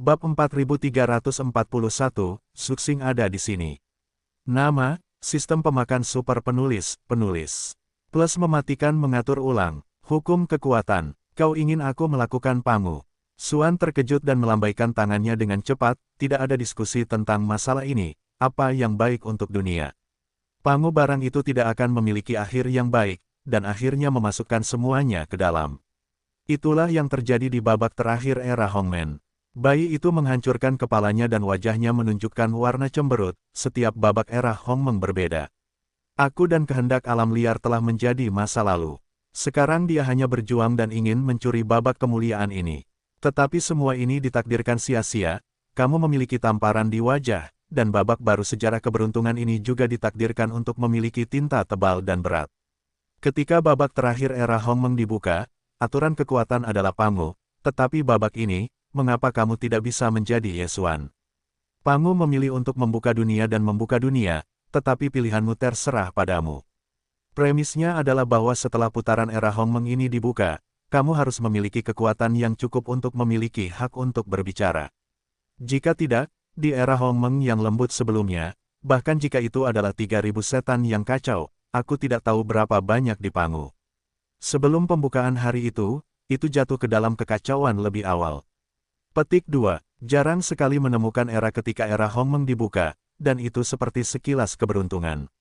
Bab 4341, Suxing ada di sini. Nama, sistem pemakan super penulis. Plus mematikan mengatur ulang. Hukum kekuatan. Kau ingin aku melakukan Pangu. Suan terkejut dan melambaikan tangannya dengan cepat, tidak ada diskusi tentang masalah ini, apa yang baik untuk dunia. Pangu barang itu tidak akan memiliki akhir yang baik, dan akhirnya memasukkan semuanya ke dalam. Itulah yang terjadi di babak terakhir era Hongmen. Bayi itu menghancurkan kepalanya dan wajahnya menunjukkan warna cemberut, setiap babak era Hongmeng berbeda. Aku dan kehendak alam liar telah menjadi masa lalu. Sekarang dia hanya berjuang dan ingin mencuri babak kemuliaan ini. Tetapi semua ini ditakdirkan sia-sia, kamu memiliki tamparan di wajah, dan babak baru sejarah keberuntungan ini juga ditakdirkan untuk memiliki tinta tebal dan berat. Ketika babak terakhir era Hongmeng dibuka, aturan kekuatan adalah Pangu, tetapi babak ini, mengapa kamu tidak bisa menjadi Yesuan? Pangu memilih untuk membuka dunia dan membuka dunia, tetapi pilihanmu terserah padamu. Premisnya adalah bahwa setelah putaran era Hongmeng ini dibuka, kamu harus memiliki kekuatan yang cukup untuk memiliki hak untuk berbicara. Jika tidak, di era Hongmeng yang lembut sebelumnya, bahkan jika itu adalah 3000 setan yang kacau, aku tidak tahu berapa banyak di Pangu. Sebelum pembukaan hari itu jatuh ke dalam kekacauan lebih awal. Petik 2. Jarang sekali menemukan era ketika era Hongmeng dibuka, dan itu seperti sekilas keberuntungan.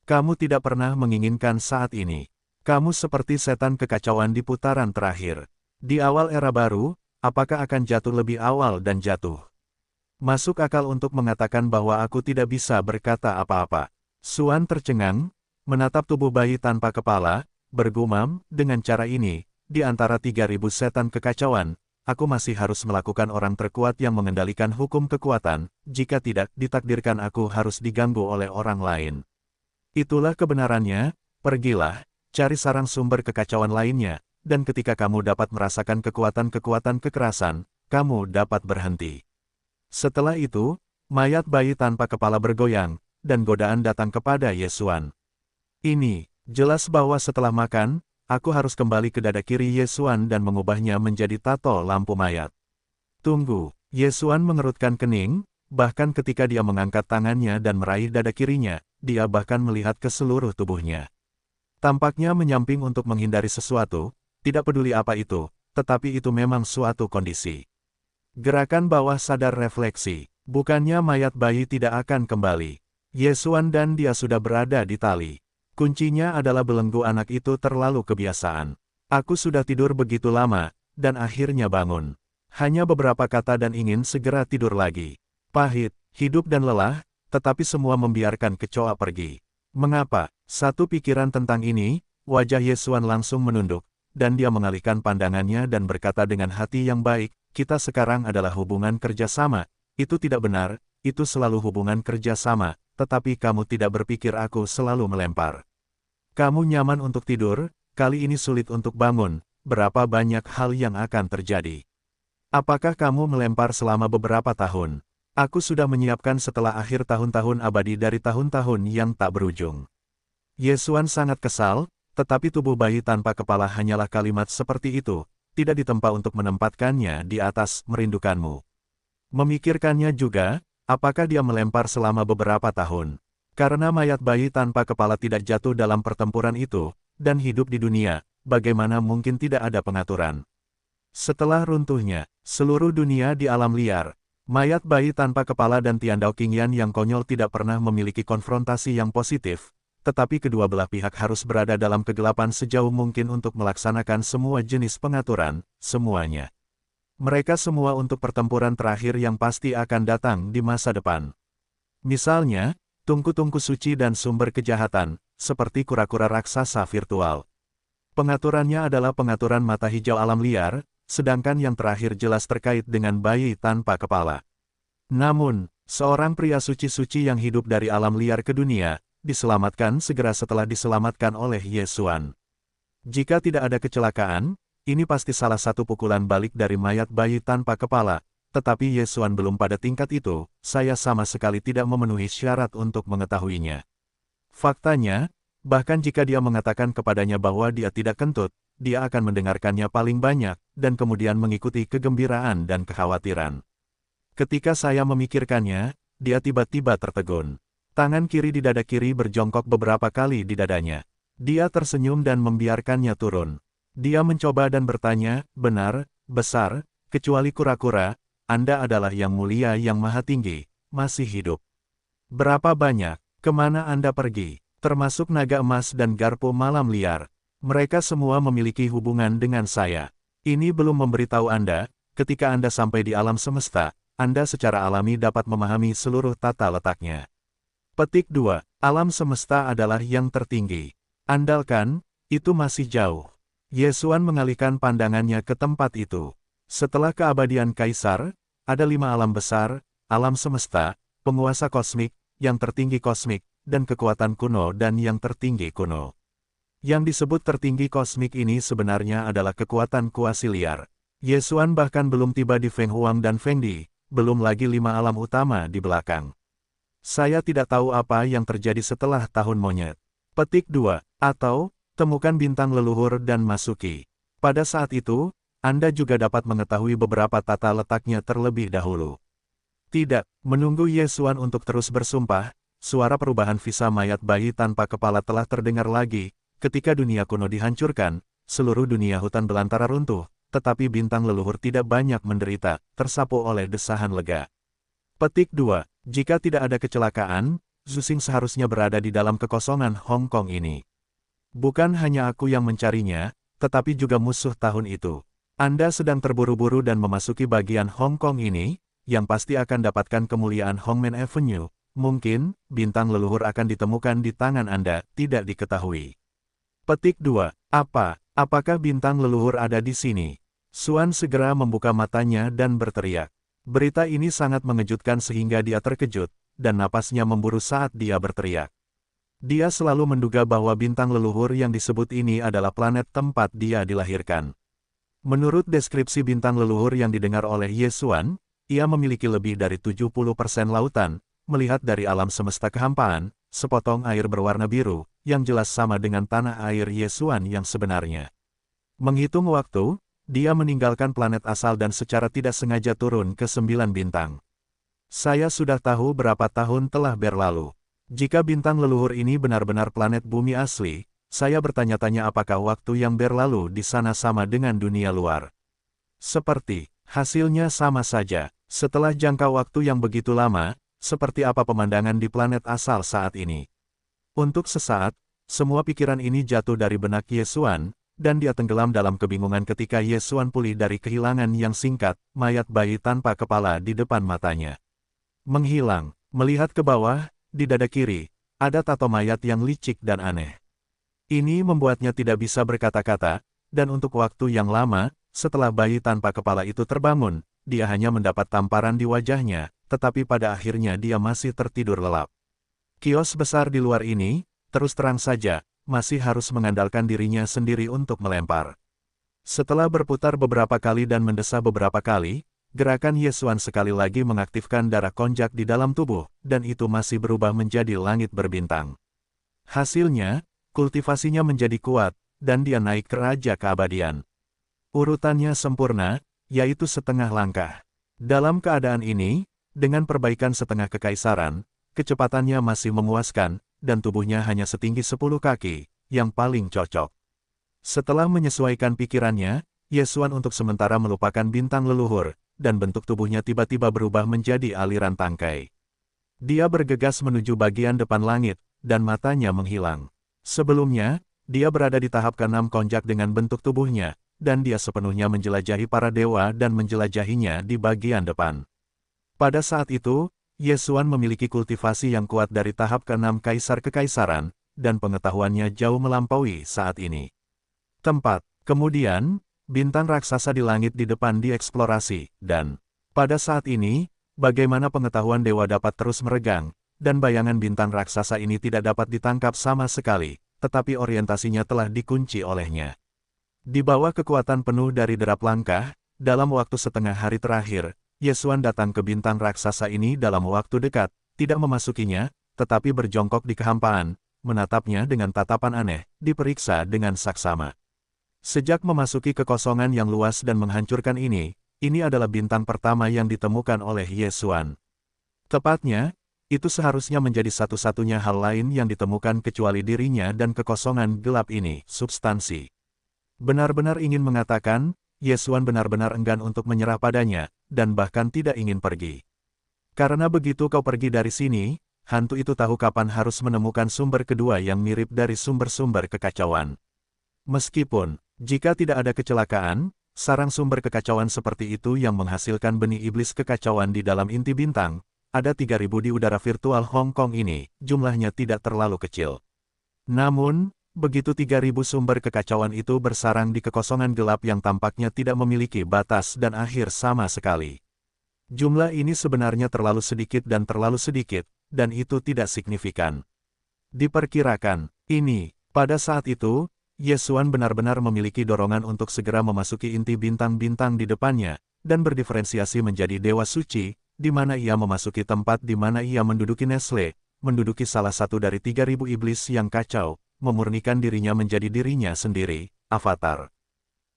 Kamu tidak pernah menginginkan saat ini. Kamu seperti setan kekacauan di putaran terakhir. Di awal era baru, apakah akan jatuh lebih awal dan jatuh? Masuk akal untuk mengatakan bahwa aku tidak bisa berkata apa-apa. Suan tercengang, menatap tubuh bayi tanpa kepala, bergumam, dengan cara ini, di antara 3000 setan kekacauan, aku masih harus melakukan orang terkuat yang mengendalikan hukum kekuatan, jika tidak ditakdirkan aku harus diganggu oleh orang lain. Itulah kebenarannya, pergilah, cari sarang sumber kekacauan lainnya, dan ketika kamu dapat merasakan kekuatan-kekuatan kekerasan, kamu dapat berhenti. Setelah itu, mayat bayi tanpa kepala bergoyang, dan godaan datang kepada Yesuan. Ini, jelas bahwa setelah makan, aku harus kembali ke dada kiri Yesuan dan mengubahnya menjadi tato lampu mayat. Tunggu, Yesuan mengerutkan kening, bahkan ketika dia mengangkat tangannya dan meraih dada kirinya, dia bahkan melihat ke seluruh tubuhnya. Tampaknya menyamping untuk menghindari sesuatu, tidak peduli apa itu, tetapi itu memang suatu kondisi. Gerakan bawah sadar refleksi, bukannya mayat bayi tidak akan kembali. Yesuan dan dia sudah berada di tali. Kuncinya adalah belenggu anak itu terlalu kebiasaan. Aku sudah tidur begitu lama, dan akhirnya bangun. Hanya beberapa kata dan ingin segera tidur lagi. Pahit, hidup dan lelah, tetapi semua membiarkan kecoa pergi. Mengapa? Satu pikiran tentang ini, wajah Yesuan langsung menunduk, dan dia mengalihkan pandangannya dan berkata dengan hati yang baik, kita sekarang adalah hubungan kerjasama. Itu tidak benar, itu selalu hubungan kerjasama, tetapi kamu tidak berpikir aku selalu melempar. Kamu nyaman untuk tidur, kali ini sulit untuk bangun, berapa banyak hal yang akan terjadi. Apakah kamu melempar selama beberapa tahun? Aku sudah menyiapkan setelah akhir tahun-tahun abadi dari tahun-tahun yang tak berujung. Yesuan sangat kesal, tetapi tubuh bayi tanpa kepala hanyalah kalimat seperti itu, tidak ditempa untuk menempatkannya di atas merindukanmu. Memikirkannya juga, apakah dia melempar selama beberapa tahun? Karena mayat bayi tanpa kepala tidak jatuh dalam pertempuran itu, dan hidup di dunia, bagaimana mungkin tidak ada pengaturan? Setelah runtuhnya, seluruh dunia di alam liar, mayat bayi tanpa kepala dan Tiandao Qingyan yang konyol tidak pernah memiliki konfrontasi yang positif, tetapi kedua belah pihak harus berada dalam kegelapan sejauh mungkin untuk melaksanakan semua jenis pengaturan, semuanya. Mereka semua untuk pertempuran terakhir yang pasti akan datang di masa depan. Misalnya, tungku-tungku suci dan sumber kejahatan, seperti kura-kura raksasa virtual. Pengaturannya adalah pengaturan mata hijau alam liar, sedangkan yang terakhir jelas terkait dengan bayi tanpa kepala. Namun, seorang pria suci-suci yang hidup dari alam liar ke dunia, diselamatkan segera setelah diselamatkan oleh Yesuan. Jika tidak ada kecelakaan, ini pasti salah satu pukulan balik dari mayat bayi tanpa kepala, tetapi Yesuan belum pada tingkat itu, saya sama sekali tidak memenuhi syarat untuk mengetahuinya. Faktanya, bahkan jika dia mengatakan kepadanya bahwa dia tidak kentut, dia akan mendengarkannya paling banyak, dan kemudian mengikuti kegembiraan dan kekhawatiran. Ketika saya memikirkannya, dia tiba-tiba tertegun. Tangan kiri di dada kiri berjongkok beberapa kali di dadanya. Dia tersenyum dan membiarkannya turun. Dia mencoba dan bertanya, benar, besar, kecuali kura-kura, Anda adalah yang mulia yang maha tinggi, masih hidup. Berapa banyak, kemana Anda pergi, termasuk naga emas dan garpu malam liar. Mereka semua memiliki hubungan dengan saya. Ini belum memberitahu Anda, ketika Anda sampai di alam semesta, Anda secara alami dapat memahami seluruh tata letaknya. Petik 2. Alam semesta adalah yang tertinggi. Andalkan, itu masih jauh. Yesuan mengalihkan pandangannya ke tempat itu. Setelah keabadian Kaisar, ada 5 alam besar, alam semesta, penguasa kosmik, yang tertinggi kosmik, dan kekuatan kuno dan yang tertinggi kuno. Yang disebut tertinggi kosmik ini sebenarnya adalah kekuatan kuasi liar. Yesuan bahkan belum tiba di Feng Huang dan Feng Di, belum lagi 5 alam utama di belakang. Saya tidak tahu apa yang terjadi setelah tahun monyet. Petik 2. Atau, temukan bintang leluhur dan masuki. Pada saat itu, Anda juga dapat mengetahui beberapa tata letaknya terlebih dahulu. Tidak, menunggu Yesuan untuk terus bersumpah, suara perubahan visa mayat bayi tanpa kepala telah terdengar lagi, ketika dunia kuno dihancurkan, seluruh dunia hutan belantara runtuh, tetapi bintang leluhur tidak banyak menderita, tersapu oleh desahan lega. Petik 2. Jika tidak ada kecelakaan, Zhu Xing seharusnya berada di dalam kekosongan Hong Kong ini. Bukan hanya aku yang mencarinya, tetapi juga musuh tahun itu. Anda sedang terburu-buru dan memasuki bagian Hong Kong ini, yang pasti akan dapatkan kemuliaan Hongmen Avenue. Mungkin, bintang leluhur akan ditemukan di tangan Anda, tidak diketahui. Petik 2. Apakah bintang leluhur ada di sini? Xuan segera membuka matanya dan berteriak. Berita ini sangat mengejutkan sehingga dia terkejut, dan napasnya memburu saat dia berteriak. Dia selalu menduga bahwa bintang leluhur yang disebut ini adalah planet tempat dia dilahirkan. Menurut deskripsi bintang leluhur yang didengar oleh Yesuan, ia memiliki lebih dari 70% lautan, melihat dari alam semesta kehampaan, sepotong air berwarna biru, yang jelas sama dengan tanah air Yesuan yang sebenarnya. Menghitung waktu, dia meninggalkan planet asal dan secara tidak sengaja turun ke 9 bintang. Saya sudah tahu berapa tahun telah berlalu. Jika bintang leluhur ini benar-benar planet bumi asli, saya bertanya-tanya apakah waktu yang berlalu di sana sama dengan dunia luar. Seperti, hasilnya sama saja. Setelah jangka waktu yang begitu lama, seperti apa pemandangan di planet asal saat ini? Untuk sesaat, semua pikiran ini jatuh dari benak Yesuan, dan dia tenggelam dalam kebingungan ketika Yesuan pulih dari kehilangan yang singkat, mayat bayi tanpa kepala di depan matanya. Menghilang, melihat ke bawah, di dada kiri, ada tato mayat yang licik dan aneh. Ini membuatnya tidak bisa berkata-kata, dan untuk waktu yang lama, setelah bayi tanpa kepala itu terbangun, dia hanya mendapat tamparan di wajahnya, tetapi pada akhirnya dia masih tertidur lelap. Kios besar di luar ini, terus terang saja, masih harus mengandalkan dirinya sendiri untuk melempar. Setelah berputar beberapa kali dan mendesah beberapa kali, gerakan Yesuan sekali lagi mengaktifkan darah konjak di dalam tubuh, dan itu masih berubah menjadi langit berbintang. Hasilnya, kultivasinya menjadi kuat, dan dia naik ke Raja Keabadian. Urutannya sempurna, yaitu setengah langkah. Dalam keadaan ini, dengan perbaikan setengah kekaisaran, kecepatannya masih memuaskan, dan tubuhnya hanya setinggi 10 kaki, yang paling cocok. Setelah menyesuaikan pikirannya, Yesuan untuk sementara melupakan bintang leluhur, dan bentuk tubuhnya tiba-tiba berubah menjadi aliran tangkai. Dia bergegas menuju bagian depan langit, dan matanya menghilang. Sebelumnya, dia berada di tahap ke-6 konjak dengan bentuk tubuhnya, dan dia sepenuhnya menjelajahi para dewa dan menjelajahinya di bagian depan. Pada saat itu, Yesuan memiliki kultivasi yang kuat dari tahap ke-6 Kaisar Kekaisaran, dan pengetahuannya jauh melampaui saat ini. Tempat, kemudian, bintang raksasa di langit di depan dieksplorasi, dan pada saat ini, bagaimana pengetahuan dewa dapat terus meregang, dan bayangan bintang raksasa ini tidak dapat ditangkap sama sekali, tetapi orientasinya telah dikunci olehnya. Di bawah kekuatan penuh dari derap langkah, dalam waktu setengah hari terakhir, Yesuan datang ke bintang raksasa ini dalam waktu dekat, tidak memasukinya, tetapi berjongkok di kehampaan, menatapnya dengan tatapan aneh, diperiksa dengan saksama. Sejak memasuki kekosongan yang luas dan menghancurkan ini, ini adalah bintang pertama yang ditemukan oleh Ye Xuan. Tepatnya, itu seharusnya menjadi satu-satunya hal lain yang ditemukan kecuali dirinya dan kekosongan gelap ini, substansi. Benar-benar ingin mengatakan, Ye Xuan benar-benar enggan untuk menyerah padanya, dan bahkan tidak ingin pergi. Karena begitu kau pergi dari sini, hantu itu tahu kapan harus menemukan sumber kedua yang mirip dari sumber-sumber kekacauan. Meskipun, jika tidak ada kecelakaan, sarang sumber kekacauan seperti itu yang menghasilkan benih iblis kekacauan di dalam inti bintang, ada 3.000 di udara virtual Hong Kong ini, jumlahnya tidak terlalu kecil. Namun, begitu 3.000 sumber kekacauan itu bersarang di kekosongan gelap yang tampaknya tidak memiliki batas dan akhir sama sekali. Jumlah ini sebenarnya terlalu sedikit, dan itu tidak signifikan. Diperkirakan, pada saat itu, Ye Xuan benar-benar memiliki dorongan untuk segera memasuki inti bintang-bintang di depannya, dan berdiferensiasi menjadi Dewa Suci, di mana ia memasuki tempat di mana ia menduduki Nestle, menduduki salah satu dari 3.000 iblis yang kacau, memurnikan dirinya menjadi dirinya sendiri, avatar.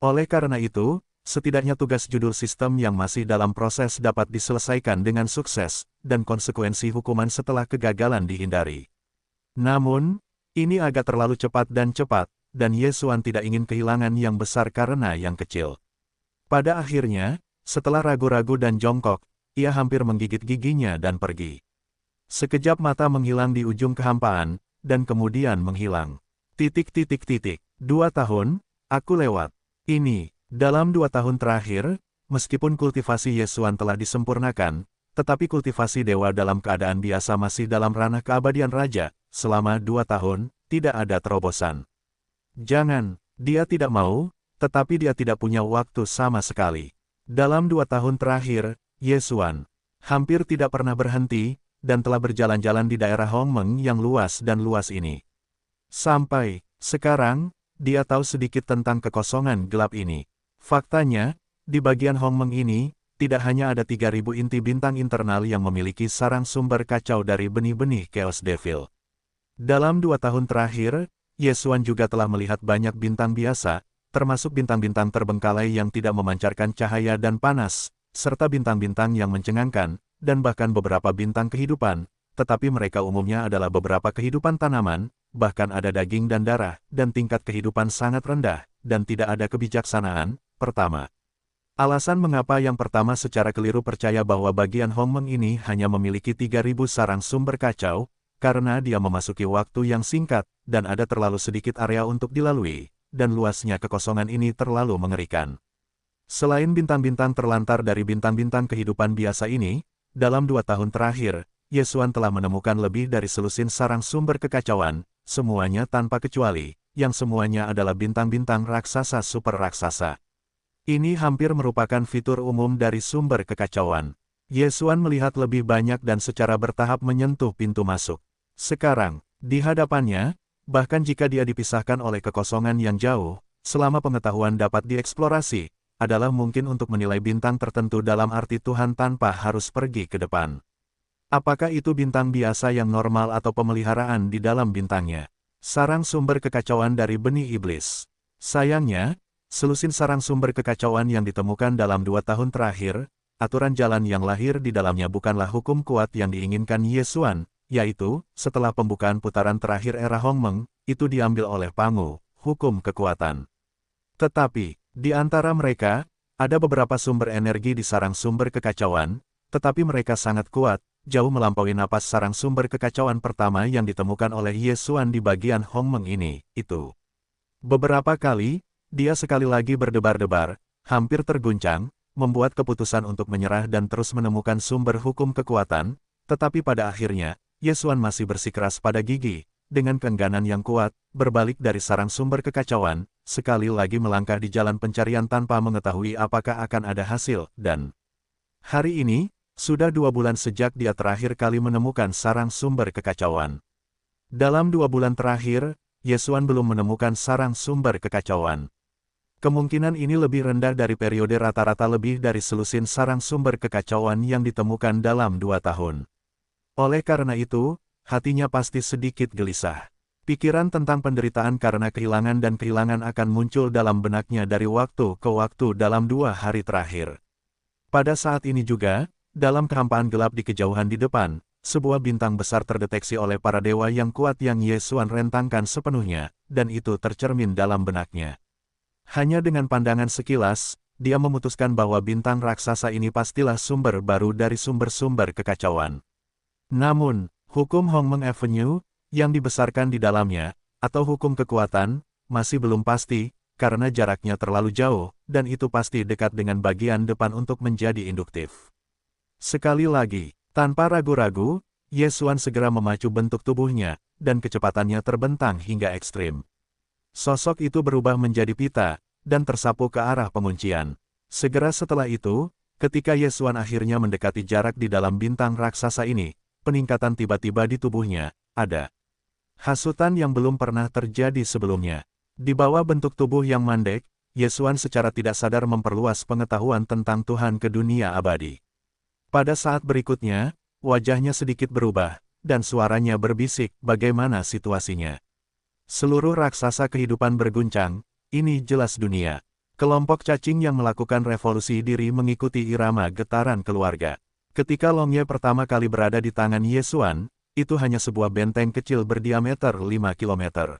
Oleh karena itu, setidaknya tugas judul sistem yang masih dalam proses dapat diselesaikan dengan sukses, dan konsekuensi hukuman setelah kegagalan dihindari. Namun, ini agak terlalu cepat, dan Ye Xuan tidak ingin kehilangan yang besar karena yang kecil. Pada akhirnya, setelah ragu-ragu dan jongkok, ia hampir menggigit giginya dan pergi. Sekejap mata menghilang di ujung kehampaan, dan kemudian menghilang. 2 tahun, aku lewat. Dalam 2 tahun terakhir, meskipun kultivasi Ye Xuan telah disempurnakan, tetapi kultivasi dewa dalam keadaan biasa masih dalam ranah keabadian raja, selama 2 tahun, tidak ada terobosan. Jangan, dia tidak mau, tetapi dia tidak punya waktu sama sekali. Dalam 2 tahun terakhir, Ye Xuan hampir tidak pernah berhenti, dan telah berjalan-jalan di daerah Hongmeng yang luas dan luas ini. Sampai sekarang, dia tahu sedikit tentang kekosongan gelap ini. Faktanya, di bagian Hongmeng ini, tidak hanya ada 3.000 inti bintang internal yang memiliki sarang sumber kacau dari benih-benih Chaos Devil. Dalam 2 tahun terakhir, Ye Xuan juga telah melihat banyak bintang biasa, termasuk bintang-bintang terbengkalai yang tidak memancarkan cahaya dan panas, serta bintang-bintang yang mencengangkan, dan bahkan beberapa bintang kehidupan, tetapi mereka umumnya adalah beberapa kehidupan tanaman, bahkan ada daging dan darah, dan tingkat kehidupan sangat rendah, dan tidak ada kebijaksanaan. Pertama, alasan mengapa yang pertama secara keliru percaya bahwa bagian Hongmeng ini hanya memiliki 3.000 sarang sumber kacau, karena dia memasuki waktu yang singkat, dan ada terlalu sedikit area untuk dilalui, dan luasnya kekosongan ini terlalu mengerikan. Selain bintang-bintang terlantar dari bintang-bintang kehidupan biasa ini, dalam 2 tahun terakhir, Ye Xuan telah menemukan lebih dari selusin sarang sumber kekacauan, semuanya tanpa kecuali, yang semuanya adalah bintang-bintang raksasa super raksasa. Ini hampir merupakan fitur umum dari sumber kekacauan. Ye Xuan melihat lebih banyak dan secara bertahap menyentuh pintu masuk. Sekarang, di hadapannya, bahkan jika dia dipisahkan oleh kekosongan yang jauh, selama pengetahuan dapat dieksplorasi, adalah mungkin untuk menilai bintang tertentu dalam arti Tuhan tanpa harus pergi ke depan. Apakah itu bintang biasa yang normal atau pemeliharaan di dalam bintangnya? Sarang sumber kekacauan dari benih iblis. Sayangnya, selusin sarang sumber kekacauan yang ditemukan dalam 2 tahun terakhir, aturan jalan yang lahir di dalamnya bukanlah hukum kuat yang diinginkan Ye Xuan, yaitu, setelah pembukaan putaran terakhir era Hongmeng, itu diambil oleh Pangu, hukum kekuatan. Tetapi, di antara mereka, ada beberapa sumber energi di sarang sumber kekacauan, tetapi mereka sangat kuat, jauh melampaui napas sarang sumber kekacauan pertama yang ditemukan oleh Ye Xuan di bagian Hongmeng ini, itu. Beberapa kali, dia sekali lagi berdebar-debar, hampir terguncang, membuat keputusan untuk menyerah dan terus menemukan sumber hukum kekuatan, tetapi pada akhirnya, Ye Xuan masih bersikeras pada gigi, dengan keengganan yang kuat, berbalik dari sarang sumber kekacauan, sekali lagi melangkah di jalan pencarian tanpa mengetahui apakah akan ada hasil, dan hari ini, sudah 2 bulan sejak dia terakhir kali menemukan sarang sumber kekacauan. Dalam 2 bulan terakhir, Ye Xuan belum menemukan sarang sumber kekacauan. Kemungkinan ini lebih rendah dari periode rata-rata lebih dari selusin sarang sumber kekacauan yang ditemukan dalam 2 tahun. Oleh karena itu, hatinya pasti sedikit gelisah. Pikiran tentang penderitaan karena kehilangan dan kehilangan akan muncul dalam benaknya dari waktu ke waktu dalam 2 hari terakhir. Pada saat ini juga, dalam kehampaan gelap di kejauhan di depan, sebuah bintang besar terdeteksi oleh para dewa yang kuat yang Ye Xuan rentangkan sepenuhnya, dan itu tercermin dalam benaknya. Hanya dengan pandangan sekilas, dia memutuskan bahwa bintang raksasa ini pastilah sumber baru dari sumber-sumber kekacauan. Namun, hukum Hongmeng Avenue, yang dibesarkan di dalamnya, atau hukum kekuatan, masih belum pasti, karena jaraknya terlalu jauh, dan itu pasti dekat dengan bagian depan untuk menjadi induktif. Sekali lagi, tanpa ragu-ragu, Ye Xuan segera memacu bentuk tubuhnya, dan kecepatannya terbentang hingga ekstrim. Sosok itu berubah menjadi pita, dan tersapu ke arah penguncian. Segera setelah itu, ketika Ye Xuan akhirnya mendekati jarak di dalam bintang raksasa ini, peningkatan tiba-tiba di tubuhnya, ada hasutan yang belum pernah terjadi sebelumnya. Di bawah bentuk tubuh yang mandek, Ye Xuan secara tidak sadar memperluas pengetahuan tentang Tuhan ke dunia abadi. Pada saat berikutnya, wajahnya sedikit berubah, dan suaranya berbisik, bagaimana situasinya. Seluruh raksasa kehidupan berguncang, ini jelas dunia. Kelompok cacing yang melakukan revolusi diri mengikuti irama getaran keluarga. Ketika Longye pertama kali berada di tangan Ye Xuan, itu hanya sebuah benteng kecil berdiameter 5 km.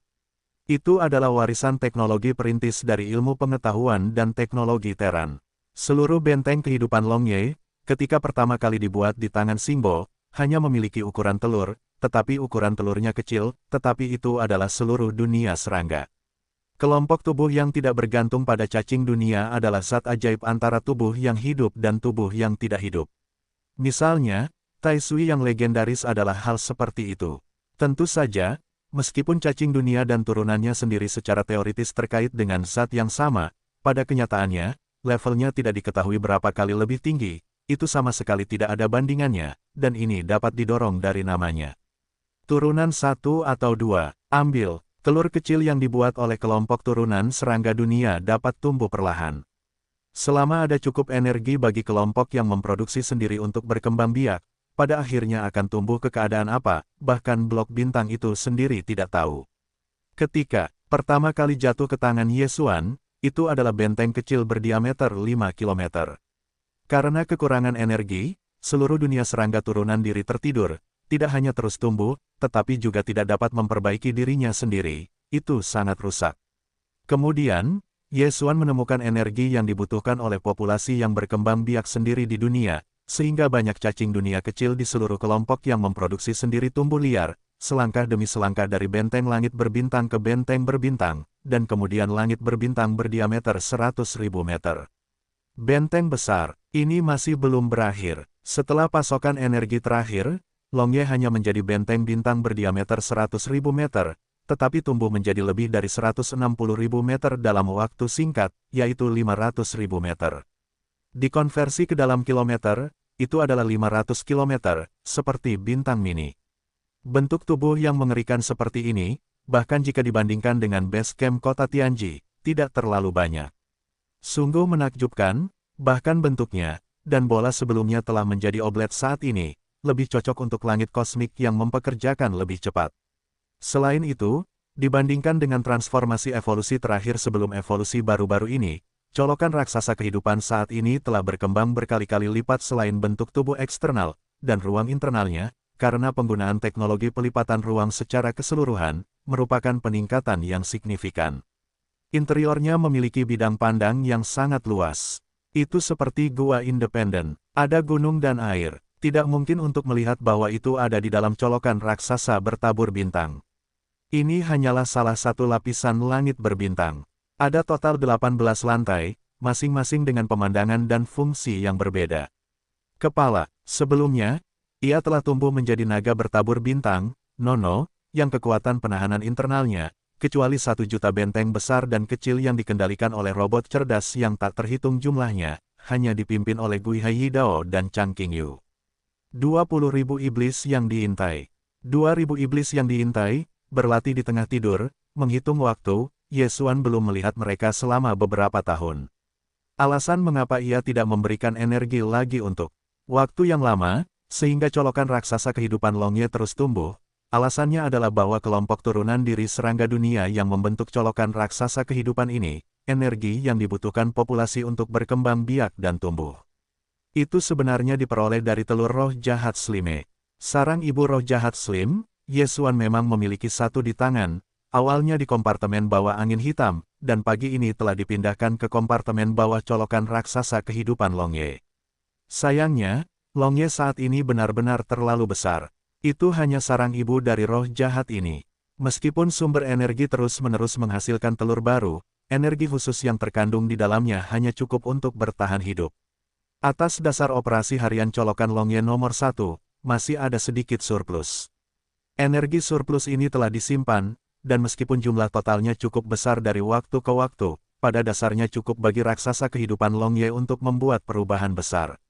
Itu adalah warisan teknologi perintis dari ilmu pengetahuan dan teknologi Teran. Seluruh benteng kehidupan Longye, ketika pertama kali dibuat di tangan Xingbo, hanya memiliki ukuran telur, tetapi ukuran telurnya kecil, tetapi itu adalah seluruh dunia serangga. Kelompok tubuh yang tidak bergantung pada cacing dunia adalah zat ajaib antara tubuh yang hidup dan tubuh yang tidak hidup. Misalnya, Tai Sui yang legendaris adalah hal seperti itu. Tentu saja, meskipun cacing dunia dan turunannya sendiri secara teoritis terkait dengan zat yang sama, pada kenyataannya, levelnya tidak diketahui berapa kali lebih tinggi, itu sama sekali tidak ada bandingannya, dan ini dapat didorong dari namanya. Turunan 1 atau 2, ambil, telur kecil yang dibuat oleh kelompok turunan serangga dunia dapat tumbuh perlahan. Selama ada cukup energi bagi kelompok yang memproduksi sendiri untuk berkembang biak, pada akhirnya akan tumbuh ke keadaan apa, bahkan blok bintang itu sendiri tidak tahu. Ketika pertama kali jatuh ke tangan Ye Xuan, itu adalah benteng kecil berdiameter 5 km. Karena kekurangan energi, seluruh dunia serangga turunan diri tertidur, tidak hanya terus tumbuh, tetapi juga tidak dapat memperbaiki dirinya sendiri, itu sangat rusak. Kemudian, Ye Xuan menemukan energi yang dibutuhkan oleh populasi yang berkembang biak sendiri di dunia, sehingga banyak cacing dunia kecil di seluruh kelompok yang memproduksi sendiri tumbuh liar, selangkah demi selangkah dari benteng langit berbintang ke benteng berbintang, dan kemudian langit berbintang berdiameter 100.000 meter. Benteng besar, ini masih belum berakhir. Setelah pasokan energi terakhir, Longye hanya menjadi benteng bintang berdiameter 100.000 meter, tetapi tumbuh menjadi lebih dari 160.000 meter dalam waktu singkat, yaitu 500.000 meter. Dikonversi ke dalam kilometer, itu adalah 500 km, seperti bintang mini. Bentuk tubuh yang mengerikan seperti ini, bahkan jika dibandingkan dengan base camp kota Tianji, tidak terlalu banyak. Sungguh menakjubkan, bahkan bentuknya, dan bola sebelumnya telah menjadi oblet saat ini, lebih cocok untuk langit kosmik yang mempekerjakan lebih cepat. Selain itu, dibandingkan dengan transformasi evolusi terakhir sebelum evolusi baru-baru ini, colokan raksasa kehidupan saat ini telah berkembang berkali-kali lipat selain bentuk tubuh eksternal, dan ruang internalnya, karena penggunaan teknologi pelipatan ruang secara keseluruhan, merupakan peningkatan yang signifikan. Interiornya memiliki bidang pandang yang sangat luas. Itu seperti gua independen, ada gunung dan air, tidak mungkin untuk melihat bahwa itu ada di dalam colokan raksasa bertabur bintang. Ini hanyalah salah satu lapisan langit berbintang. Ada total 18 lantai, masing-masing dengan pemandangan dan fungsi yang berbeda. Kepala, sebelumnya, ia telah tumbuh menjadi naga bertabur bintang, Nono, yang kekuatan penahanan internalnya, kecuali 1 juta benteng besar dan kecil yang dikendalikan oleh robot cerdas yang tak terhitung jumlahnya, hanya dipimpin oleh Gui Haiyidao dan Chang Qingyu. 20.000 iblis yang diintai. 2.000 iblis yang diintai, berlatih di tengah tidur, menghitung waktu, Ye Xuan belum melihat mereka selama beberapa tahun. Alasan mengapa ia tidak memberikan energi lagi untuk waktu yang lama, sehingga colokan raksasa kehidupan Longye terus tumbuh, alasannya adalah bahwa kelompok turunan diri serangga dunia yang membentuk colokan raksasa kehidupan ini, energi yang dibutuhkan populasi untuk berkembang biak dan tumbuh. Itu sebenarnya diperoleh dari telur roh jahat Slime. Sarang ibu roh jahat Slim, Yesuan memang memiliki satu di tangan, awalnya di kompartemen bawah angin hitam, dan pagi ini telah dipindahkan ke kompartemen bawah colokan raksasa kehidupan Longye. Sayangnya, Longye saat ini benar-benar terlalu besar. Itu hanya sarang ibu dari roh jahat ini. Meskipun sumber energi terus-menerus menghasilkan telur baru, energi khusus yang terkandung di dalamnya hanya cukup untuk bertahan hidup. Atas dasar operasi harian colokan Longye nomor 1, masih ada sedikit surplus. Energi surplus ini telah disimpan, dan meskipun jumlah totalnya cukup besar dari waktu ke waktu, pada dasarnya cukup bagi raksasa kehidupan Longye untuk membuat perubahan besar.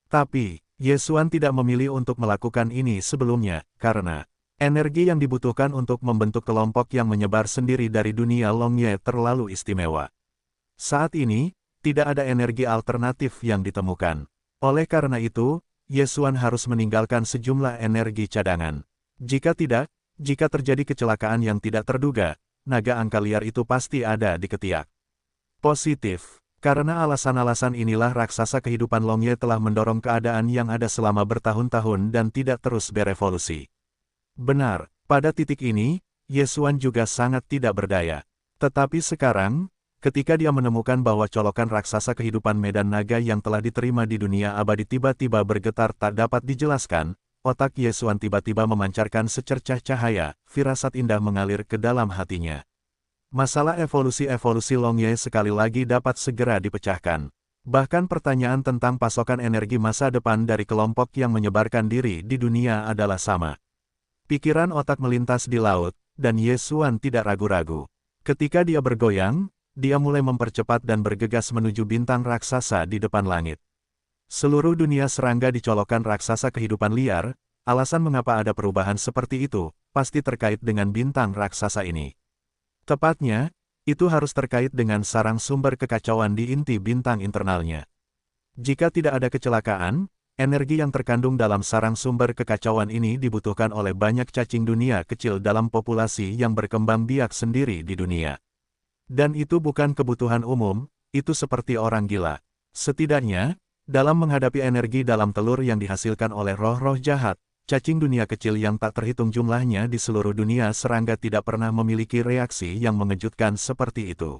Tapi, Yesuan tidak memilih untuk melakukan ini sebelumnya, karena energi yang dibutuhkan untuk membentuk kelompok yang menyebar sendiri dari dunia Longye terlalu istimewa. Saat ini, tidak ada energi alternatif yang ditemukan. Oleh karena itu, Yesuan harus meninggalkan sejumlah energi cadangan. Jika tidak, jika terjadi kecelakaan yang tidak terduga, naga angka liar itu pasti ada di ketiak. Positif. Karena alasan-alasan inilah raksasa kehidupan Longye telah mendorong keadaan yang ada selama bertahun-tahun dan tidak terus berevolusi. Benar, pada titik ini, Yesuan juga sangat tidak berdaya. Tetapi sekarang, ketika dia menemukan bahwa colokan raksasa kehidupan medan naga yang telah diterima di dunia abadi tiba-tiba bergetar tak dapat dijelaskan, otak Yesuan tiba-tiba memancarkan secercah cahaya, firasat indah mengalir ke dalam hatinya. Masalah evolusi-evolusi Longye sekali lagi dapat segera dipecahkan. Bahkan pertanyaan tentang pasokan energi masa depan dari kelompok yang menyebarkan diri di dunia adalah sama. Pikiran otak melintas di laut, dan Yesuan tidak ragu-ragu. Ketika dia bergoyang, dia mulai mempercepat dan bergegas menuju bintang raksasa di depan langit. Seluruh dunia serangga dicolokkan raksasa kehidupan liar, alasan mengapa ada perubahan seperti itu, pasti terkait dengan bintang raksasa ini. Tepatnya, itu harus terkait dengan sarang sumber kekacauan di inti bintang internalnya. Jika tidak ada kecelakaan, energi yang terkandung dalam sarang sumber kekacauan ini dibutuhkan oleh banyak cacing dunia kecil dalam populasi yang berkembang biak sendiri di dunia. Dan itu bukan kebutuhan umum, itu seperti orang gila. Setidaknya, dalam menghadapi energi dalam telur yang dihasilkan oleh roh-roh jahat, cacing dunia kecil yang tak terhitung jumlahnya di seluruh dunia serangga tidak pernah memiliki reaksi yang mengejutkan seperti itu.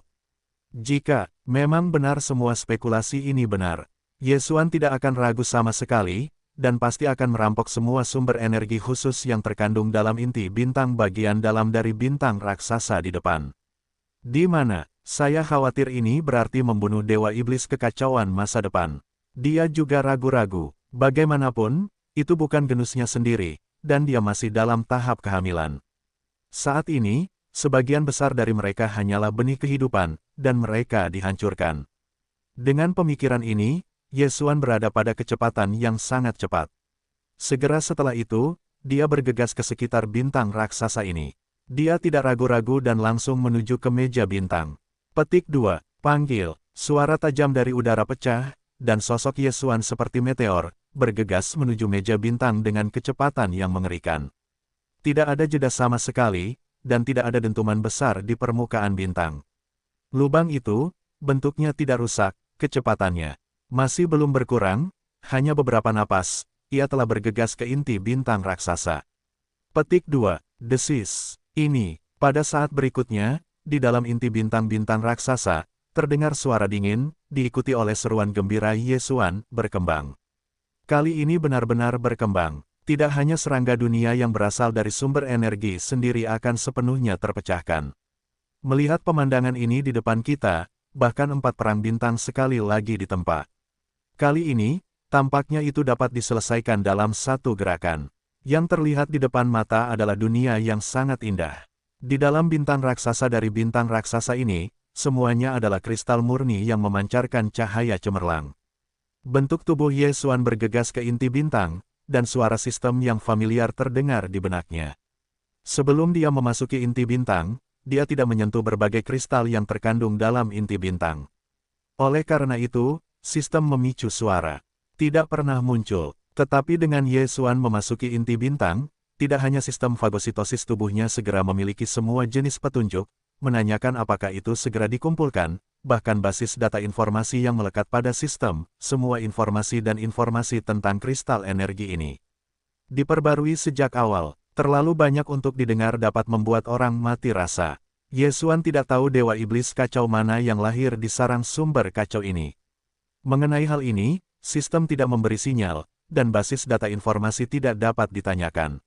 Jika memang benar semua spekulasi ini benar, Yesuan tidak akan ragu sama sekali, dan pasti akan merampok semua sumber energi khusus yang terkandung dalam inti bintang bagian dalam dari bintang raksasa di depan. Di mana, saya khawatir ini berarti membunuh dewa iblis kekacauan masa depan. Dia juga ragu-ragu, bagaimanapun, itu bukan genusnya sendiri, dan dia masih dalam tahap kehamilan. Saat ini, sebagian besar dari mereka hanyalah benih kehidupan, dan mereka dihancurkan. Dengan pemikiran ini, Yesuan berada pada kecepatan yang sangat cepat. Segera setelah itu, dia bergegas ke sekitar bintang raksasa ini. Dia tidak ragu-ragu dan langsung menuju ke meja bintang. Petik 2. Panggil. Suara tajam dari udara pecah, dan sosok Yesuan seperti meteor, bergegas menuju meja bintang dengan kecepatan yang mengerikan. Tidak ada jeda sama sekali, dan tidak ada dentuman besar di permukaan bintang. Lubang itu, bentuknya tidak rusak, kecepatannya masih belum berkurang, hanya beberapa napas, ia telah bergegas ke inti bintang raksasa. Petik 2. Desis. Ini, pada saat berikutnya, di dalam inti bintang-bintang raksasa, terdengar suara dingin, diikuti oleh seruan gembira Yesuan, berkembang. Kali ini benar-benar berkembang. Tidak hanya serangga dunia yang berasal dari sumber energi sendiri akan sepenuhnya terpecahkan. Melihat pemandangan ini di depan kita, bahkan 4 perang bintang sekali lagi ditempa. Kali ini, tampaknya itu dapat diselesaikan dalam satu gerakan. Yang terlihat di depan mata adalah dunia yang sangat indah. Di dalam bintang raksasa dari bintang raksasa ini, semuanya adalah kristal murni yang memancarkan cahaya cemerlang. Bentuk tubuh Yesuan bergegas ke inti bintang, dan suara sistem yang familiar terdengar di benaknya. Sebelum dia memasuki inti bintang, dia tidak menyentuh berbagai kristal yang terkandung dalam inti bintang. Oleh karena itu, sistem memicu suara tidak pernah muncul, tetapi dengan Yesuan memasuki inti bintang, tidak hanya sistem fagositosis tubuhnya segera memiliki semua jenis petunjuk, menanyakan apakah itu segera dikumpulkan, bahkan basis data informasi yang melekat pada sistem, semua informasi dan informasi tentang kristal energi ini diperbarui sejak awal, terlalu banyak untuk didengar dapat membuat orang mati rasa. Yesuan tidak tahu dewa iblis kacau mana yang lahir di sarang sumber kacau ini. Mengenai hal ini, sistem tidak memberi sinyal, dan basis data informasi tidak dapat ditanyakan.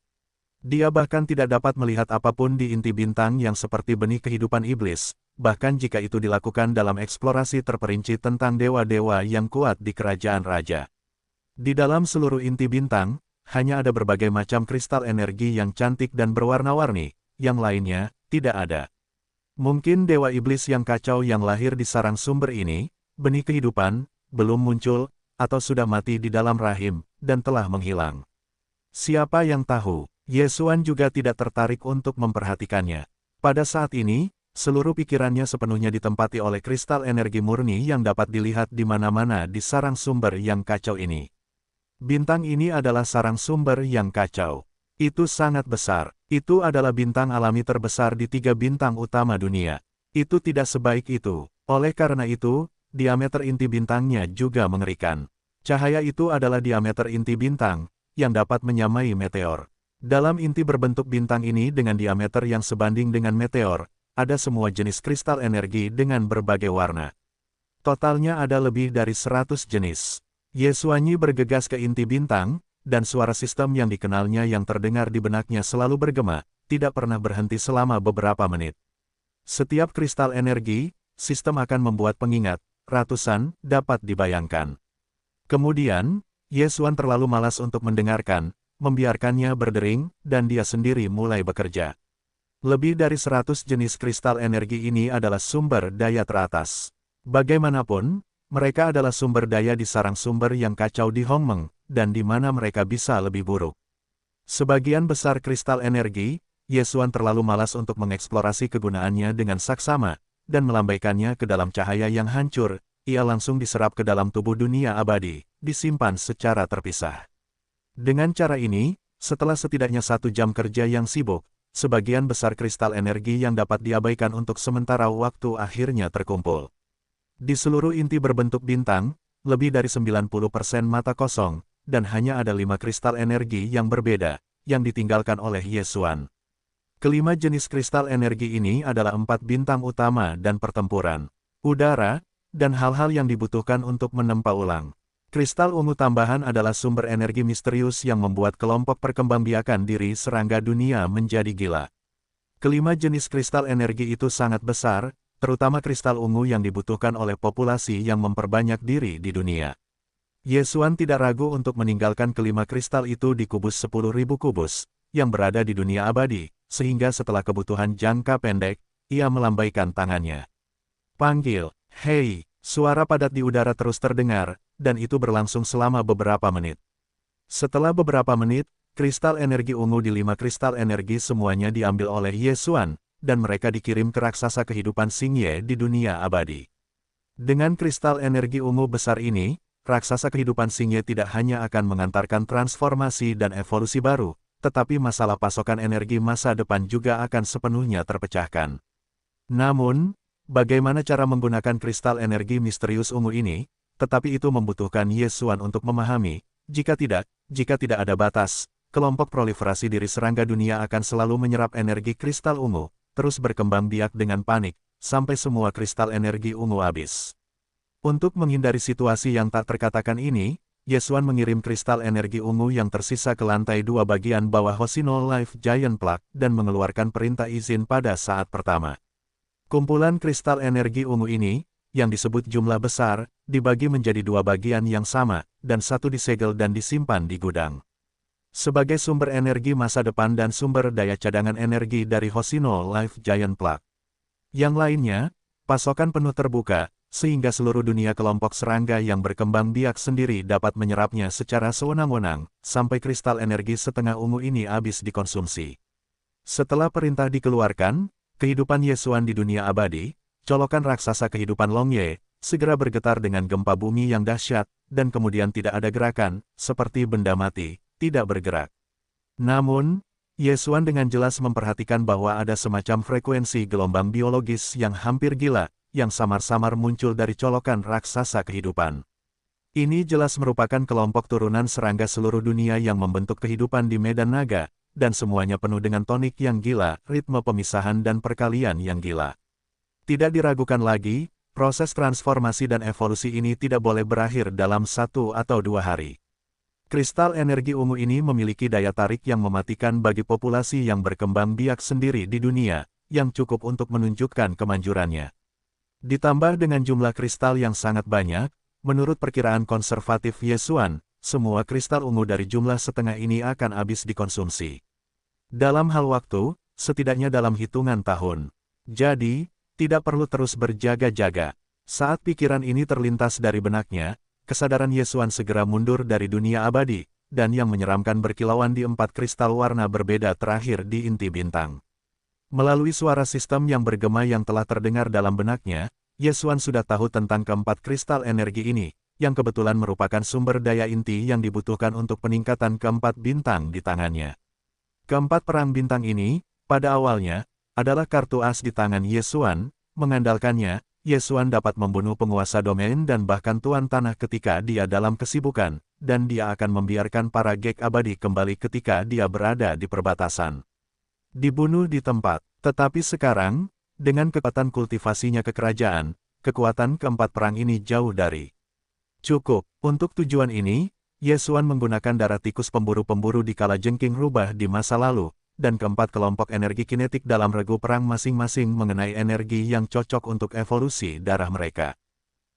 Dia bahkan tidak dapat melihat apapun di inti bintang yang seperti benih kehidupan iblis, bahkan jika itu dilakukan dalam eksplorasi terperinci tentang dewa-dewa yang kuat di kerajaan raja. Di dalam seluruh inti bintang, hanya ada berbagai macam kristal energi yang cantik dan berwarna-warni, yang lainnya tidak ada. Mungkin dewa iblis yang kacau yang lahir di sarang sumber ini, benih kehidupan, belum muncul, atau sudah mati di dalam rahim, dan telah menghilang. Siapa yang tahu? Yesuan juga tidak tertarik untuk memperhatikannya. Pada saat ini, seluruh pikirannya sepenuhnya ditempati oleh kristal energi murni yang dapat dilihat di mana-mana di sarang sumber yang kacau ini. Bintang ini adalah sarang sumber yang kacau. Itu sangat besar. Itu adalah bintang alami terbesar di 3 bintang utama dunia. Itu tidak sebaik itu. Oleh karena itu, diameter inti bintangnya juga mengerikan. Cahaya itu adalah diameter inti bintang, yang dapat menyamai meteor. Dalam inti berbentuk bintang ini dengan diameter yang sebanding dengan meteor, ada semua jenis kristal energi dengan berbagai warna. Totalnya ada lebih dari 100 jenis. Yesuanyi bergegas ke inti bintang, dan suara sistem yang dikenalnya yang terdengar di benaknya selalu bergema, tidak pernah berhenti selama beberapa menit. Setiap kristal energi, sistem akan membuat pengingat, ratusan, dapat dibayangkan. Kemudian, Yesuan terlalu malas untuk mendengarkan, membiarkannya berdering, dan dia sendiri mulai bekerja. Lebih dari 100 jenis kristal energi ini adalah sumber daya teratas. Bagaimanapun, mereka adalah sumber daya di sarang sumber yang kacau di Hongmeng, dan di mana mereka bisa lebih buruk. Sebagian besar kristal energi, Yesuan terlalu malas untuk mengeksplorasi kegunaannya dengan saksama, dan melambaikannya ke dalam cahaya yang hancur, ia langsung diserap ke dalam tubuh dunia abadi, disimpan secara terpisah. Dengan cara ini, setelah setidaknya 1 jam kerja yang sibuk, sebagian besar kristal energi yang dapat diabaikan untuk sementara waktu akhirnya terkumpul. Di seluruh inti berbentuk bintang, lebih dari 90% mata kosong, dan hanya ada 5 kristal energi yang berbeda, yang ditinggalkan oleh Yesuan. Kelima jenis kristal energi ini adalah 4 bintang utama dan pertempuran, udara, dan hal-hal yang dibutuhkan untuk menempa ulang. Kristal ungu tambahan adalah sumber energi misterius yang membuat kelompok perkembangbiakan diri serangga dunia menjadi gila. Kelima jenis kristal energi itu sangat besar, terutama kristal ungu yang dibutuhkan oleh populasi yang memperbanyak diri di dunia. Yesuan tidak ragu untuk meninggalkan kelima kristal itu di kubus 10.000 kubus, yang berada di dunia abadi, sehingga setelah kebutuhan jangka pendek, ia melambaikan tangannya. Panggil, hei, suara padat di udara terus terdengar, dan itu berlangsung selama beberapa menit. Setelah beberapa menit, kristal energi ungu di 5 kristal energi semuanya diambil oleh Yesuan, dan mereka dikirim ke raksasa kehidupan Xingye di dunia abadi. Dengan kristal energi ungu besar ini, raksasa kehidupan Xingye tidak hanya akan mengantarkan transformasi dan evolusi baru, tetapi masalah pasokan energi masa depan juga akan sepenuhnya terpecahkan. Namun, bagaimana cara menggunakan kristal energi misterius ungu ini, tetapi itu membutuhkan Yesuan untuk memahami, jika tidak ada batas, kelompok proliferasi diri serangga dunia akan selalu menyerap energi kristal ungu, terus berkembang biak dengan panik, sampai semua kristal energi ungu habis. Untuk menghindari situasi yang tak terkatakan ini, Yesuan mengirim kristal energi ungu yang tersisa ke lantai 2 bagian bawah Hoshino Life Giant Plug dan mengeluarkan perintah izin pada saat pertama. Kumpulan kristal energi ungu ini, yang disebut jumlah besar, dibagi menjadi 2 bagian yang sama, dan satu disegel dan disimpan di gudang. Sebagai sumber energi masa depan dan sumber daya cadangan energi dari Hoshino Life Giant Plug. Yang lainnya, pasokan penuh terbuka, sehingga seluruh dunia kelompok serangga yang berkembang biak sendiri dapat menyerapnya secara sewenang-wenang, sampai kristal energi setengah ungu ini habis dikonsumsi. Setelah perintah dikeluarkan, kehidupan Yesuan di dunia abadi, colokan raksasa kehidupan Longye, segera bergetar dengan gempa bumi yang dahsyat, dan kemudian tidak ada gerakan, seperti benda mati, tidak bergerak. Namun, Yesuan dengan jelas memperhatikan bahwa ada semacam frekuensi gelombang biologis yang hampir gila, yang samar-samar muncul dari colokan raksasa kehidupan. Ini jelas merupakan kelompok turunan serangga seluruh dunia yang membentuk kehidupan di medan naga, dan semuanya penuh dengan tonik yang gila, ritme pemisahan dan perkalian yang gila. Tidak diragukan lagi, proses transformasi dan evolusi ini tidak boleh berakhir dalam 1 atau 2 hari. Kristal energi ungu ini memiliki daya tarik yang mematikan bagi populasi yang berkembang biak sendiri di dunia, yang cukup untuk menunjukkan kemanjurannya. Ditambah dengan jumlah kristal yang sangat banyak, menurut perkiraan konservatif Yesuan, semua kristal ungu dari jumlah setengah ini akan habis dikonsumsi dalam hal waktu, setidaknya dalam hitungan tahun. Jadi, tidak perlu terus berjaga-jaga. Saat pikiran ini terlintas dari benaknya, kesadaran Yesuan segera mundur dari dunia abadi, dan yang menyeramkan berkilauan di 4 kristal warna berbeda terakhir di inti bintang. Melalui suara sistem yang bergema yang telah terdengar dalam benaknya, Yesuan sudah tahu tentang keempat kristal energi ini, yang kebetulan merupakan sumber daya inti yang dibutuhkan untuk peningkatan keempat bintang di tangannya. Keempat perang bintang ini, pada awalnya, adalah kartu as di tangan Yesuan. Mengandalkannya, Yesuan dapat membunuh penguasa domain dan bahkan tuan tanah ketika dia dalam kesibukan, dan dia akan membiarkan para gek abadi kembali ketika dia berada di perbatasan. Dibunuh di tempat. Tetapi sekarang, dengan kekuatan kultivasinya ke kerajaan, kekuatan keempat perang ini jauh dari cukup. Untuk tujuan ini, Yesuan menggunakan darah tikus pemburu-pemburu di kala jengking rubah di masa lalu, dan keempat kelompok energi kinetik dalam regu perang masing-masing mengenai energi yang cocok untuk evolusi darah mereka.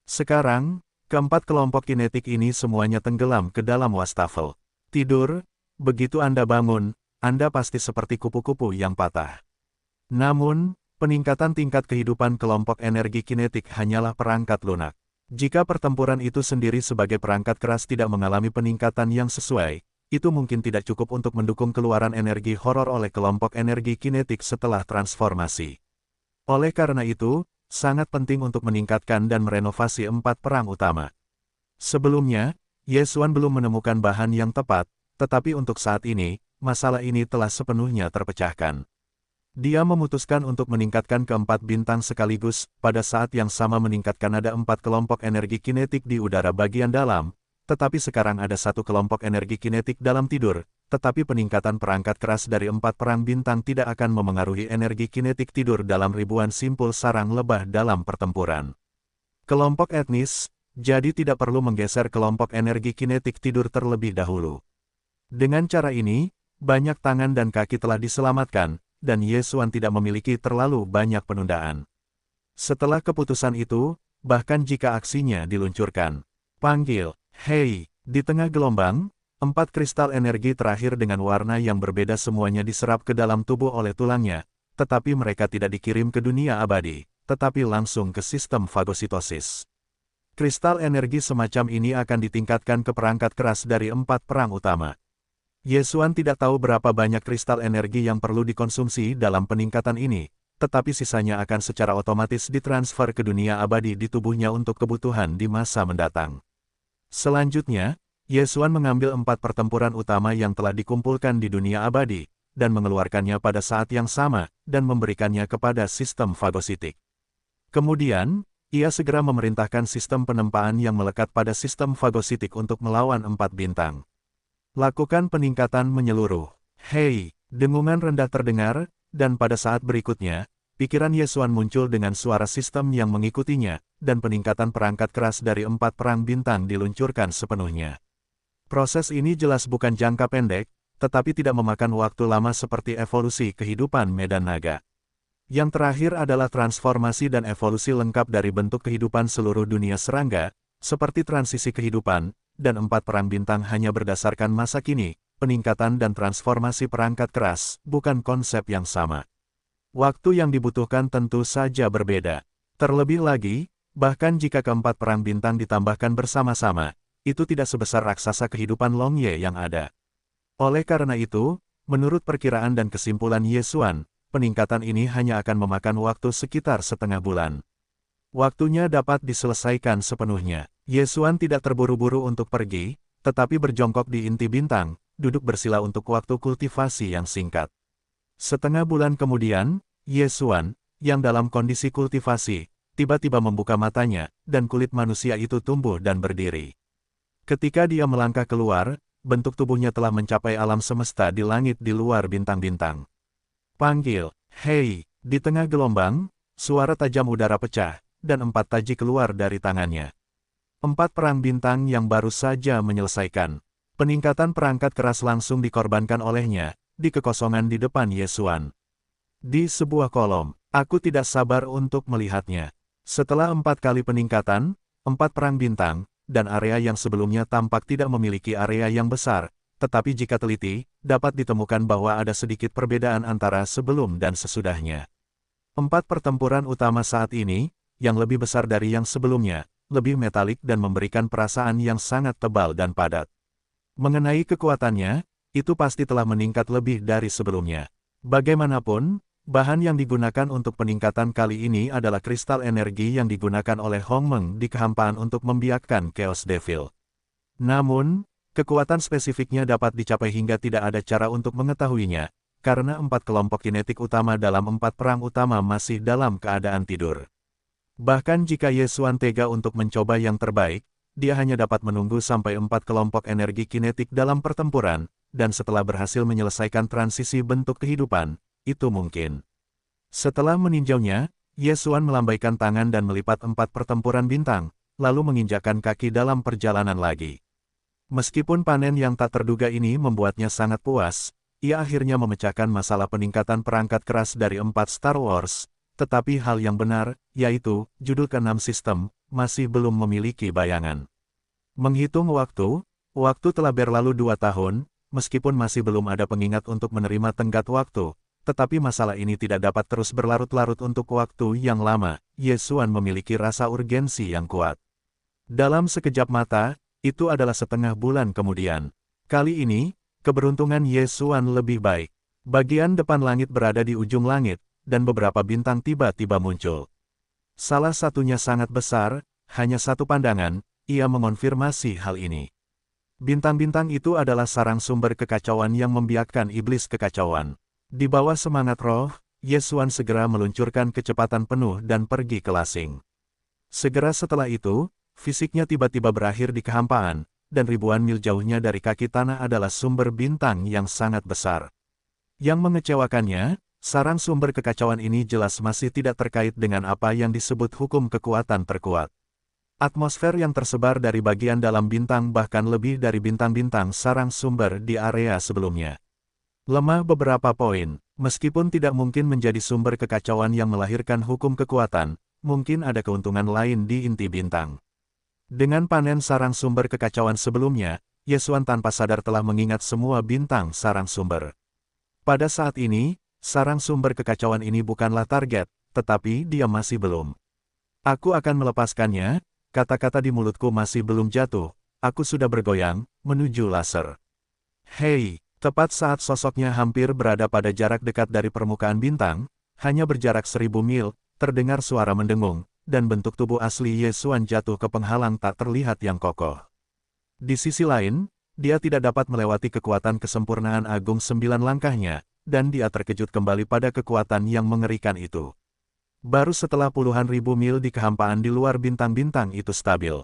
Sekarang, keempat kelompok kinetik ini semuanya tenggelam ke dalam wastafel. Tidur, begitu Anda bangun, Anda pasti seperti kupu-kupu yang patah. Namun, peningkatan tingkat kehidupan kelompok energi kinetik hanyalah perangkat lunak. Jika pertempuran itu sendiri sebagai perangkat keras tidak mengalami peningkatan yang sesuai, itu mungkin tidak cukup untuk mendukung keluaran energi horor oleh kelompok energi kinetik setelah transformasi. Oleh karena itu, sangat penting untuk meningkatkan dan merenovasi 4 perang utama. Sebelumnya, Yesuan belum menemukan bahan yang tepat, tetapi untuk saat ini, masalah ini telah sepenuhnya terpecahkan. Dia memutuskan untuk meningkatkan keempat bintang sekaligus, pada saat yang sama meningkatkan ada 4 kelompok energi kinetik di udara bagian dalam, tetapi sekarang ada 1 kelompok energi kinetik dalam tidur, tetapi peningkatan perangkat keras dari 4 perang bintang tidak akan memengaruhi energi kinetik tidur dalam ribuan simpul sarang lebah dalam pertempuran. Kelompok etnis, jadi tidak perlu menggeser kelompok energi kinetik tidur terlebih dahulu. Dengan cara ini, banyak tangan dan kaki telah diselamatkan, dan Yesuan tidak memiliki terlalu banyak penundaan. Setelah keputusan itu, bahkan jika aksinya diluncurkan, panggil, hei, di tengah gelombang, 4 kristal energi terakhir dengan warna yang berbeda semuanya diserap ke dalam tubuh oleh tulangnya, tetapi mereka tidak dikirim ke dunia abadi, tetapi langsung ke sistem fagositosis. Kristal energi semacam ini akan ditingkatkan ke perangkat keras dari 4 perang utama. Yesuan tidak tahu berapa banyak kristal energi yang perlu dikonsumsi dalam peningkatan ini, tetapi sisanya akan secara otomatis ditransfer ke dunia abadi di tubuhnya untuk kebutuhan di masa mendatang. Selanjutnya, Yesuan mengambil 4 pertempuran utama yang telah dikumpulkan di dunia abadi, dan mengeluarkannya pada saat yang sama, dan memberikannya kepada sistem fagositik. Kemudian, ia segera memerintahkan sistem penempaan yang melekat pada sistem fagositik untuk melawan 4 bintang. Lakukan peningkatan menyeluruh. Hei, dengungan rendah terdengar, dan pada saat berikutnya, pikiran Yesuan muncul dengan suara sistem yang mengikutinya, dan peningkatan perangkat keras dari 4 perang bintang diluncurkan sepenuhnya. Proses ini jelas bukan jangka pendek, tetapi tidak memakan waktu lama seperti evolusi kehidupan medan naga. Yang terakhir adalah transformasi dan evolusi lengkap dari bentuk kehidupan seluruh dunia serangga, seperti transisi kehidupan, dan 4 perang bintang hanya berdasarkan masa kini. Peningkatan dan transformasi perangkat keras, bukan konsep yang sama. Waktu yang dibutuhkan tentu saja berbeda. Terlebih lagi, bahkan jika keempat perang bintang ditambahkan bersama-sama, itu tidak sebesar raksasa kehidupan Long Ye yang ada. Oleh karena itu, menurut perkiraan dan kesimpulan Yesuan, peningkatan ini hanya akan memakan waktu sekitar setengah bulan. Waktunya dapat diselesaikan sepenuhnya. Yesuan tidak terburu-buru untuk pergi, tetapi berjongkok di inti bintang, duduk bersila untuk waktu kultivasi yang singkat. Setengah bulan kemudian, Yesuan, yang dalam kondisi kultivasi, tiba-tiba membuka matanya, dan kulit manusia itu tumbuh dan berdiri. Ketika dia melangkah keluar, bentuk tubuhnya telah mencapai alam semesta di langit di luar bintang-bintang. Panggil, hei, di tengah gelombang, suara tajam udara pecah, dan 4 taji keluar dari tangannya. 4 perang bintang yang baru saja menyelesaikan. Peningkatan perangkat keras langsung dikorbankan olehnya, di kekosongan di depan Yesuan. Di sebuah kolom, aku tidak sabar untuk melihatnya. Setelah 4 kali peningkatan, 4 perang bintang, dan area yang sebelumnya tampak tidak memiliki area yang besar, tetapi jika teliti, dapat ditemukan bahwa ada sedikit perbedaan antara sebelum dan sesudahnya. 4 pertempuran utama saat ini, yang lebih besar dari yang sebelumnya, lebih metalik dan memberikan perasaan yang sangat tebal dan padat. Mengenai kekuatannya, itu pasti telah meningkat lebih dari sebelumnya. Bagaimanapun, bahan yang digunakan untuk peningkatan kali ini adalah kristal energi yang digunakan oleh Hongmeng di kehampaan untuk membiakkan Chaos Devil. Namun, kekuatan spesifiknya dapat dicapai hingga tidak ada cara untuk mengetahuinya, karena 4 kelompok kinetik utama dalam 4 perang utama masih dalam keadaan tidur. Bahkan jika Yesuan tega untuk mencoba yang terbaik, dia hanya dapat menunggu sampai 4 kelompok energi kinetik dalam pertempuran, dan setelah berhasil menyelesaikan transisi bentuk kehidupan, itu mungkin. Setelah meninjaunya, Yesuan melambaikan tangan dan melipat 4 pertempuran bintang, lalu menginjakkan kaki dalam perjalanan lagi. Meskipun panen yang tak terduga ini membuatnya sangat puas, ia akhirnya memecahkan masalah peningkatan perangkat keras dari 4 Star Wars, tetapi hal yang benar, yaitu, judul ke-6 sistem, masih belum memiliki bayangan. Menghitung waktu telah berlalu 2 tahun, meskipun masih belum ada pengingat untuk menerima tenggat waktu, tetapi masalah ini tidak dapat terus berlarut-larut untuk waktu yang lama. Yesuan memiliki rasa urgensi yang kuat. Dalam sekejap mata, itu adalah setengah bulan kemudian. Kali ini, keberuntungan Yesuan lebih baik. Bagian depan langit berada di ujung langit, dan beberapa bintang tiba-tiba muncul. Salah satunya sangat besar, hanya 1 pandangan, ia mengonfirmasi hal ini. Bintang-bintang itu adalah sarang sumber kekacauan yang membiakkan iblis kekacauan. Di bawah semangat roh, Yesuan segera meluncurkan kecepatan penuh dan pergi ke Lasing. Segera setelah itu, fisiknya tiba-tiba berakhir di kehampaan, dan ribuan mil jauhnya dari kaki tanah adalah sumber bintang yang sangat besar. Yang mengecewakannya, sarang sumber kekacauan ini jelas masih tidak terkait dengan apa yang disebut hukum kekuatan terkuat. Atmosfer yang tersebar dari bagian dalam bintang bahkan lebih dari bintang-bintang sarang sumber di area sebelumnya. Lemah beberapa poin, meskipun tidak mungkin menjadi sumber kekacauan yang melahirkan hukum kekuatan, mungkin ada keuntungan lain di inti bintang. Dengan panen sarang sumber kekacauan sebelumnya, Yesuan tanpa sadar telah mengingat semua bintang sarang sumber. Pada saat ini, sarang sumber kekacauan ini bukanlah target, tetapi dia masih belum. Aku akan melepaskannya, kata-kata di mulutku masih belum jatuh, aku sudah bergoyang, menuju laser. Hei! Tepat saat sosoknya hampir berada pada jarak dekat dari permukaan bintang, hanya berjarak 1000 mil, terdengar suara mendengung, dan bentuk tubuh asli Yesuan jatuh ke penghalang tak terlihat yang kokoh. Di sisi lain, dia tidak dapat melewati kekuatan kesempurnaan agung 9 langkahnya, dan dia terkejut kembali pada kekuatan yang mengerikan itu. Baru setelah puluhan ribu mil di kehampaan di luar bintang-bintang itu stabil.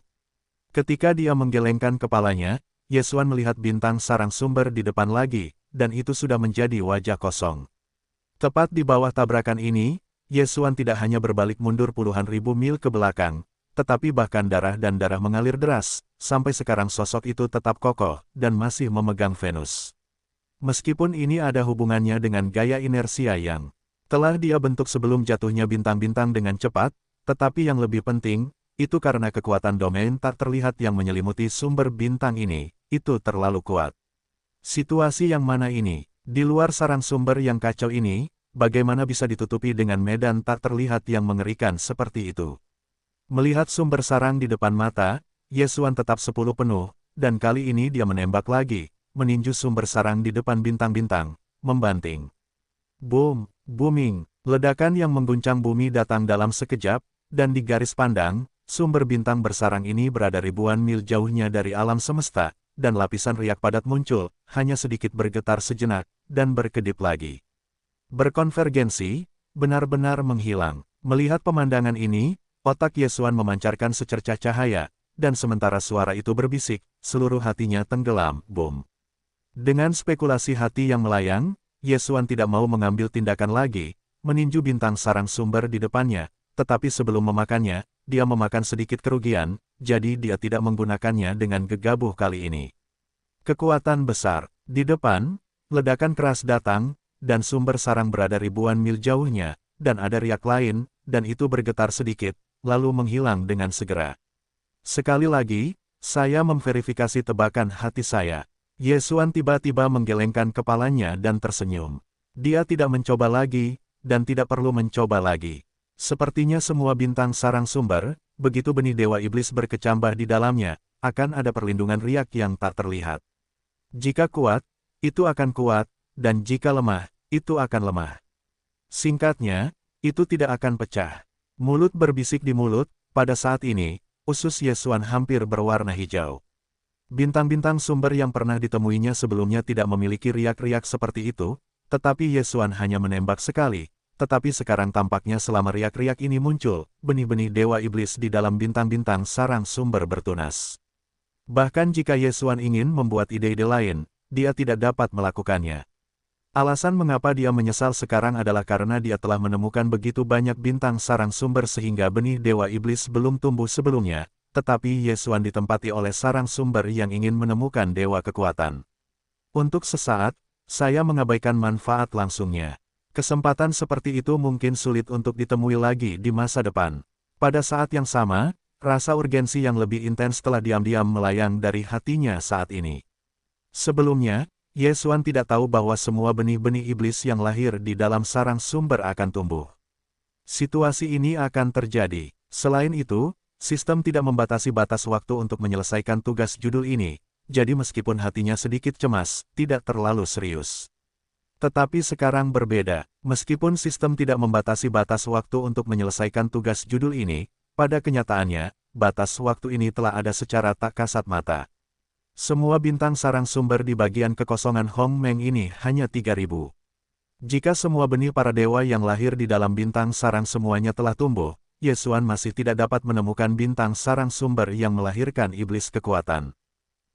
Ketika dia menggelengkan kepalanya, Yesuan melihat bintang sarang sumber di depan lagi, dan itu sudah menjadi wajah kosong. Tepat di bawah tabrakan ini, Yesuan tidak hanya berbalik mundur puluhan ribu mil ke belakang, tetapi bahkan darah dan darah mengalir deras, sampai sekarang sosok itu tetap kokoh, dan masih memegang Venus. Meskipun ini ada hubungannya dengan gaya inersia yang telah dia bentuk sebelum jatuhnya bintang-bintang dengan cepat, tetapi yang lebih penting, itu karena kekuatan domain tak terlihat yang menyelimuti sumber bintang ini, itu terlalu kuat. Situasi yang mana ini? Di luar sarang sumber yang kacau ini, bagaimana bisa ditutupi dengan medan tak terlihat yang mengerikan seperti itu? Melihat sumber sarang di depan mata, Yesuan tetap 10 penuh, dan kali ini dia menembak lagi, meninju sumber sarang di depan bintang-bintang, membanting. Boom, booming, ledakan yang mengguncang bumi datang dalam sekejap, dan di garis pandang, sumber bintang bersarang ini berada ribuan mil jauhnya dari alam semesta, dan lapisan riak padat muncul, hanya sedikit bergetar sejenak, dan berkedip lagi. Berkonvergensi, benar-benar menghilang. Melihat pemandangan ini, Otak Yesuan memancarkan secercah cahaya, dan sementara suara itu berbisik, seluruh hatinya tenggelam, boom. Dengan spekulasi hati yang melayang, Yesuan tidak mau mengambil tindakan lagi, meninju bintang sarang sumber di depannya, tetapi sebelum memakannya, dia memakan sedikit kerugian, jadi dia tidak menggunakannya dengan gegabah kali ini. Kekuatan besar. Di depan, ledakan keras datang, dan sumber sarang berada ribuan mil jauhnya, dan ada riak lain, dan itu bergetar sedikit, lalu menghilang dengan segera. Sekali lagi, saya memverifikasi tebakan hati saya. Yesuan tiba-tiba menggelengkan kepalanya dan tersenyum. Dia tidak mencoba lagi, dan tidak perlu mencoba lagi. Sepertinya semua bintang sarang sumber, begitu benih Dewa Iblis berkecambah di dalamnya, akan ada perlindungan riak yang tak terlihat. Jika kuat, itu akan kuat, dan jika lemah, itu akan lemah. Singkatnya, itu tidak akan pecah. Mulut berbisik di mulut, pada saat ini, usus Yesuan hampir berwarna hijau. Bintang-bintang sumber yang pernah ditemuinya sebelumnya tidak memiliki riak-riak seperti itu, tetapi Yesuan hanya menembak sekali, tetapi sekarang tampaknya selama riak-riak ini muncul, benih-benih Dewa Iblis di dalam bintang-bintang sarang sumber bertunas. Bahkan jika Yesuan ingin membuat ide-ide lain, dia tidak dapat melakukannya. Alasan mengapa dia menyesal sekarang adalah karena dia telah menemukan begitu banyak bintang sarang sumber sehingga benih Dewa Iblis belum tumbuh sebelumnya, tetapi Yesuan ditempati oleh sarang sumber yang ingin menemukan Dewa Kekuatan. Untuk sesaat, saya mengabaikan manfaat langsungnya. Kesempatan seperti itu mungkin sulit untuk ditemui lagi di masa depan. Pada saat yang sama, rasa urgensi yang lebih intens telah diam-diam melayang dari hatinya saat ini. Sebelumnya, Yesuan tidak tahu bahwa semua benih-benih iblis yang lahir di dalam sarang sumber akan tumbuh. Situasi ini akan terjadi. Selain itu, sistem tidak membatasi batas waktu untuk menyelesaikan tugas judul ini, jadi meskipun hatinya sedikit cemas, tidak terlalu serius. Tetapi sekarang berbeda, meskipun sistem tidak membatasi batas waktu untuk menyelesaikan tugas judul ini, pada kenyataannya, batas waktu ini telah ada secara tak kasat mata. Semua bintang sarang sumber di bagian kekosongan Hong Meng ini hanya 3.000. Jika semua benih para dewa yang lahir di dalam bintang sarang semuanya telah tumbuh, Yesuan masih tidak dapat menemukan bintang sarang sumber yang melahirkan iblis kekuatan.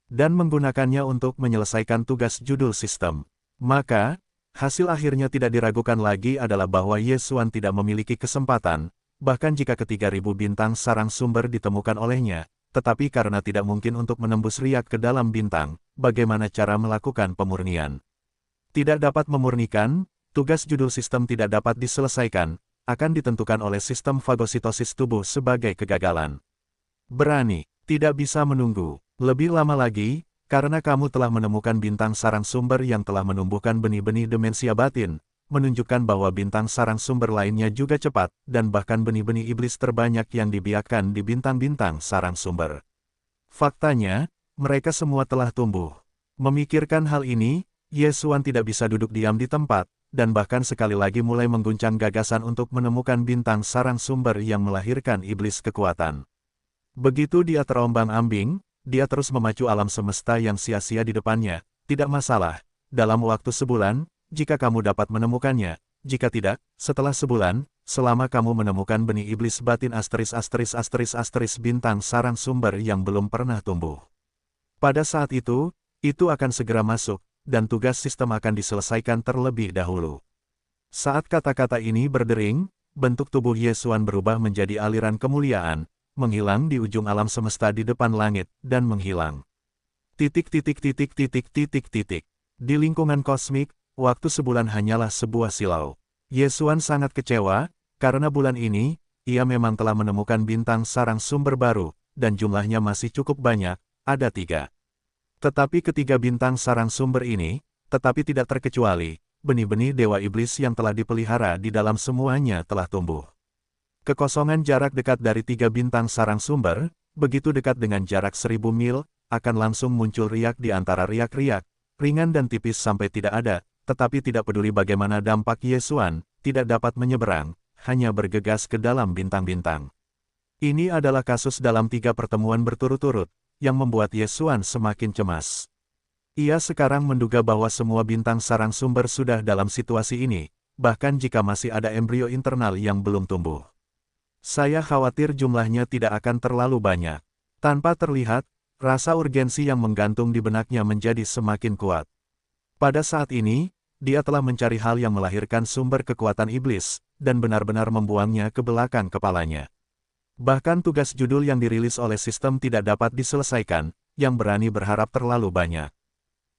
Dan menggunakannya untuk menyelesaikan tugas judul sistem. Maka, hasil akhirnya tidak diragukan lagi adalah bahwa Yesuan tidak memiliki kesempatan, bahkan jika ke-3.000 bintang sarang sumber ditemukan olehnya, tetapi karena tidak mungkin untuk menembus riak ke dalam bintang, bagaimana cara melakukan pemurnian? Tidak dapat memurnikan, tugas judul sistem tidak dapat diselesaikan, akan ditentukan oleh sistem fagositosis tubuh sebagai kegagalan. Berani, tidak bisa menunggu, lebih lama lagi, karena kamu telah menemukan bintang sarang sumber yang telah menumbuhkan benih-benih demensia batin, menunjukkan bahwa bintang sarang sumber lainnya juga cepat, dan bahkan benih-benih iblis terbanyak yang dibiarkan di bintang-bintang sarang sumber. Faktanya, mereka semua telah tumbuh. Memikirkan hal ini, Yesuan tidak bisa duduk diam di tempat, dan bahkan sekali lagi mulai mengguncang gagasan untuk menemukan bintang sarang sumber yang melahirkan iblis kekuatan. Begitu dia terombang-ambing, dia terus memacu alam semesta yang sia-sia di depannya, tidak masalah, dalam waktu sebulan, jika kamu dapat menemukannya, jika tidak, setelah sebulan, selama kamu menemukan benih iblis batin *** bintang sarang sumber yang belum pernah tumbuh. Pada saat itu akan segera masuk, dan tugas sistem akan diselesaikan terlebih dahulu. Saat kata-kata ini berdering, bentuk tubuh Yesuan berubah menjadi aliran kemuliaan, menghilang di ujung alam semesta di depan langit, dan menghilang. Di lingkungan kosmik, waktu sebulan hanyalah sebuah silau. Yesuan sangat kecewa, karena bulan ini, ia memang telah menemukan bintang sarang sumber baru, dan jumlahnya masih cukup banyak, ada 3. Tetapi ketiga bintang sarang sumber ini, tetapi tidak terkecuali, benih-benih Dewa Iblis yang telah dipelihara di dalam semuanya telah tumbuh. Kekosongan jarak dekat dari 3 bintang sarang sumber, begitu dekat dengan jarak 1.000 mil, akan langsung muncul riak di antara riak-riak, ringan dan tipis sampai tidak ada, tetapi tidak peduli bagaimana dampak Yesuan, tidak dapat menyeberang, hanya bergegas ke dalam bintang-bintang. Ini adalah kasus dalam 3 pertemuan berturut-turut, yang membuat Yesuan semakin cemas. Ia sekarang menduga bahwa semua bintang sarang sumber sudah dalam situasi ini, bahkan jika masih ada embrio internal yang belum tumbuh. Saya khawatir jumlahnya tidak akan terlalu banyak. Tanpa terlihat, rasa urgensi yang menggantung di benaknya menjadi semakin kuat. Pada saat ini, dia telah mencari hal yang melahirkan sumber kekuatan iblis, dan benar-benar membuangnya ke belakang kepalanya. Bahkan tugas judul yang dirilis oleh sistem tidak dapat diselesaikan, yang berani berharap terlalu banyak.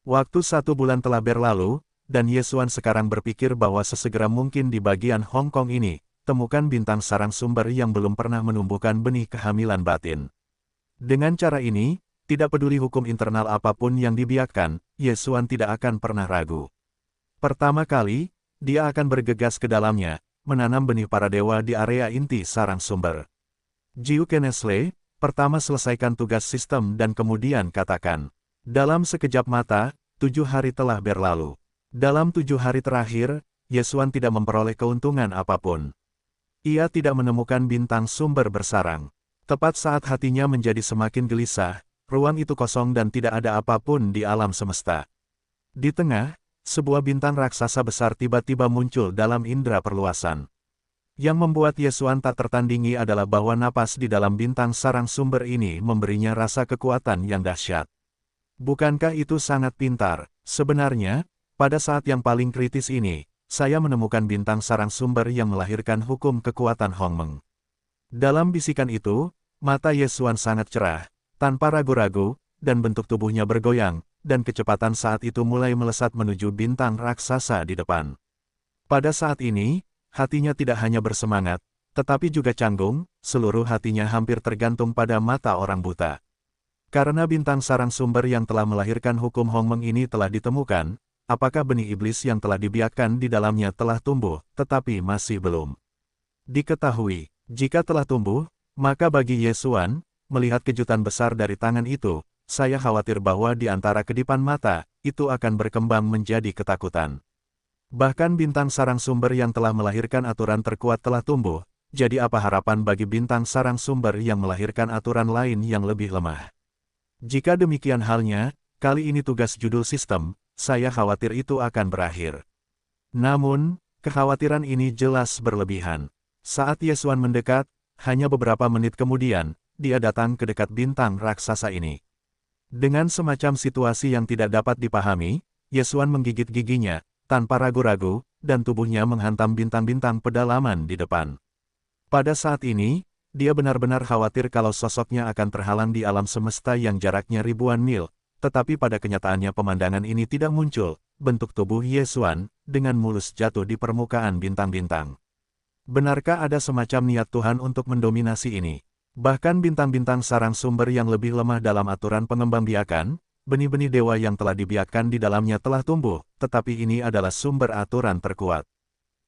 Waktu 1 bulan telah berlalu, dan Yesuan sekarang berpikir bahwa sesegera mungkin di bagian Hong Kong ini, temukan bintang sarang sumber yang belum pernah menumbuhkan benih kehamilan batin. Dengan cara ini, tidak peduli hukum internal apapun yang dibiarkan, Yesuan tidak akan pernah ragu. Pertama kali, dia akan bergegas ke dalamnya, menanam benih para dewa di area inti sarang sumber. Jiu Kenesle, pertama selesaikan tugas sistem dan kemudian katakan. Dalam sekejap mata, 7 hari telah berlalu. Dalam 7 hari terakhir, Yesuan tidak memperoleh keuntungan apapun. Ia tidak menemukan bintang sumber bersarang. Tepat saat hatinya menjadi semakin gelisah, ruang itu kosong dan tidak ada apapun di alam semesta. Di tengah, sebuah bintang raksasa besar tiba-tiba muncul dalam indera perluasan. Yang membuat Yesuan tak tertandingi adalah bahwa napas di dalam bintang sarang sumber ini memberinya rasa kekuatan yang dahsyat. Bukankah itu sangat pintar? Sebenarnya, pada saat yang paling kritis ini, saya menemukan bintang sarang sumber yang melahirkan hukum kekuatan Hongmeng. Dalam bisikan itu, mata Yesuan sangat cerah, tanpa ragu-ragu, dan bentuk tubuhnya bergoyang, dan kecepatan saat itu mulai melesat menuju bintang raksasa di depan. Pada saat ini, hatinya tidak hanya bersemangat, tetapi juga canggung, seluruh hatinya hampir tergantung pada mata orang buta. Karena bintang sarang sumber yang telah melahirkan hukum Hongmeng ini telah ditemukan, apakah benih iblis yang telah dibiarkan di dalamnya telah tumbuh, tetapi masih belum diketahui. Jika telah tumbuh, maka bagi Yesuan, melihat kejutan besar dari tangan itu, saya khawatir bahwa di antara kedipan mata, itu akan berkembang menjadi ketakutan. Bahkan bintang sarang sumber yang telah melahirkan aturan terkuat telah tumbuh, jadi apa harapan bagi bintang sarang sumber yang melahirkan aturan lain yang lebih lemah? Jika demikian halnya, kali ini tugas judul sistem, saya khawatir itu akan berakhir. Namun, kekhawatiran ini jelas berlebihan. Saat Yesuan mendekat, hanya beberapa menit kemudian, dia datang ke dekat bintang raksasa ini. Dengan semacam situasi yang tidak dapat dipahami, Yesuan menggigit giginya, tanpa ragu-ragu, dan tubuhnya menghantam bintang-bintang pedalaman di depan. Pada saat ini, dia benar-benar khawatir kalau sosoknya akan terhalang di alam semesta yang jaraknya ribuan mil, tetapi pada kenyataannya pemandangan ini tidak muncul, bentuk tubuh Yesuan, dengan mulus jatuh di permukaan bintang-bintang. Benarkah ada semacam niat Tuhan untuk mendominasi ini? Bahkan bintang-bintang sarang sumber yang lebih lemah dalam aturan pengembangbiakan, benih-benih dewa yang telah dibiarkan di dalamnya telah tumbuh, tetapi ini adalah sumber aturan terkuat.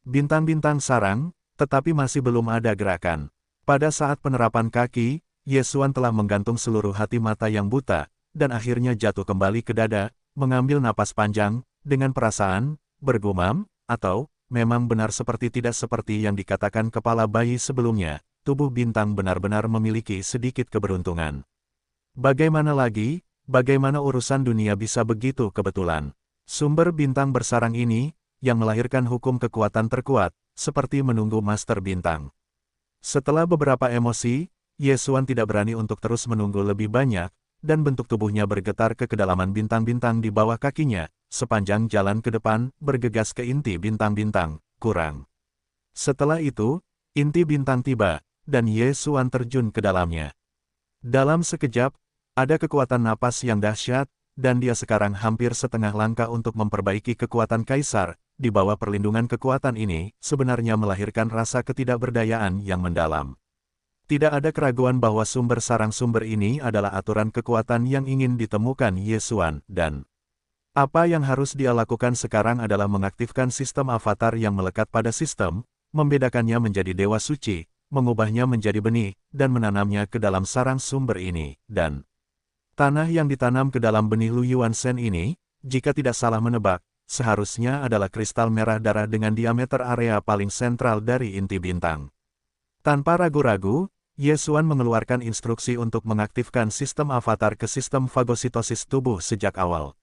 Bintang-bintang sarang, tetapi masih belum ada gerakan. Pada saat penerapan kaki, Yesuan telah menggantung seluruh hati mata yang buta, dan akhirnya jatuh kembali ke dada, mengambil napas panjang, dengan perasaan, bergumam, atau, memang benar seperti tidak seperti yang dikatakan kepala bayi sebelumnya, tubuh bintang benar-benar memiliki sedikit keberuntungan. Bagaimana lagi? Bagaimana urusan dunia bisa begitu kebetulan? Sumber bintang bersarang ini, yang melahirkan hukum kekuatan terkuat, seperti menunggu master bintang. Setelah beberapa emosi, Yesuan tidak berani untuk terus menunggu lebih banyak, dan bentuk tubuhnya bergetar ke kedalaman bintang-bintang di bawah kakinya, sepanjang jalan ke depan, bergegas ke inti bintang-bintang, kurang. Setelah itu, inti bintang tiba, dan Yesuan terjun ke dalamnya. Dalam sekejap, ada kekuatan napas yang dahsyat, dan dia sekarang hampir setengah langkah untuk memperbaiki kekuatan kaisar. Di bawah perlindungan kekuatan ini, sebenarnya melahirkan rasa ketidakberdayaan yang mendalam. Tidak ada keraguan bahwa sumber sarang sumber ini adalah aturan kekuatan yang ingin ditemukan Yesuan, dan apa yang harus dia lakukan sekarang adalah mengaktifkan sistem avatar yang melekat pada sistem, membedakannya menjadi dewa suci, mengubahnya menjadi benih, dan menanamnya ke dalam sarang sumber ini, dan tanah yang ditanam ke dalam benih Lu Yuan Shen ini, jika tidak salah menebak, seharusnya adalah kristal merah darah dengan diameter area paling sentral dari inti bintang. Tanpa ragu-ragu, Yesuan mengeluarkan instruksi untuk mengaktifkan sistem avatar ke sistem fagositosis tubuh sejak awal.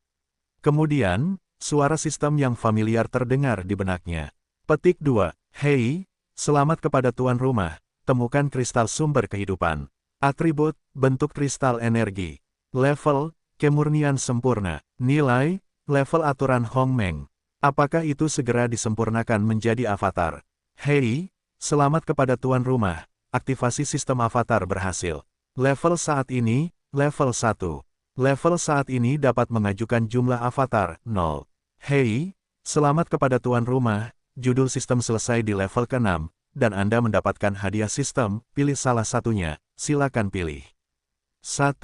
Kemudian, suara sistem yang familiar terdengar di benaknya. Petik 2. Hei, selamat kepada tuan rumah, temukan kristal sumber kehidupan. Atribut, bentuk kristal energi. Level, kemurnian sempurna. Nilai, level aturan Hongmeng. Apakah itu segera disempurnakan menjadi avatar? Hei, selamat kepada tuan rumah. Aktivasi sistem avatar berhasil. Level saat ini, level 1. Level saat ini dapat mengajukan jumlah avatar, 0. Hei, selamat kepada tuan rumah. Judul sistem selesai di level ke-6, dan Anda mendapatkan hadiah sistem, pilih salah satunya, silakan pilih. 1.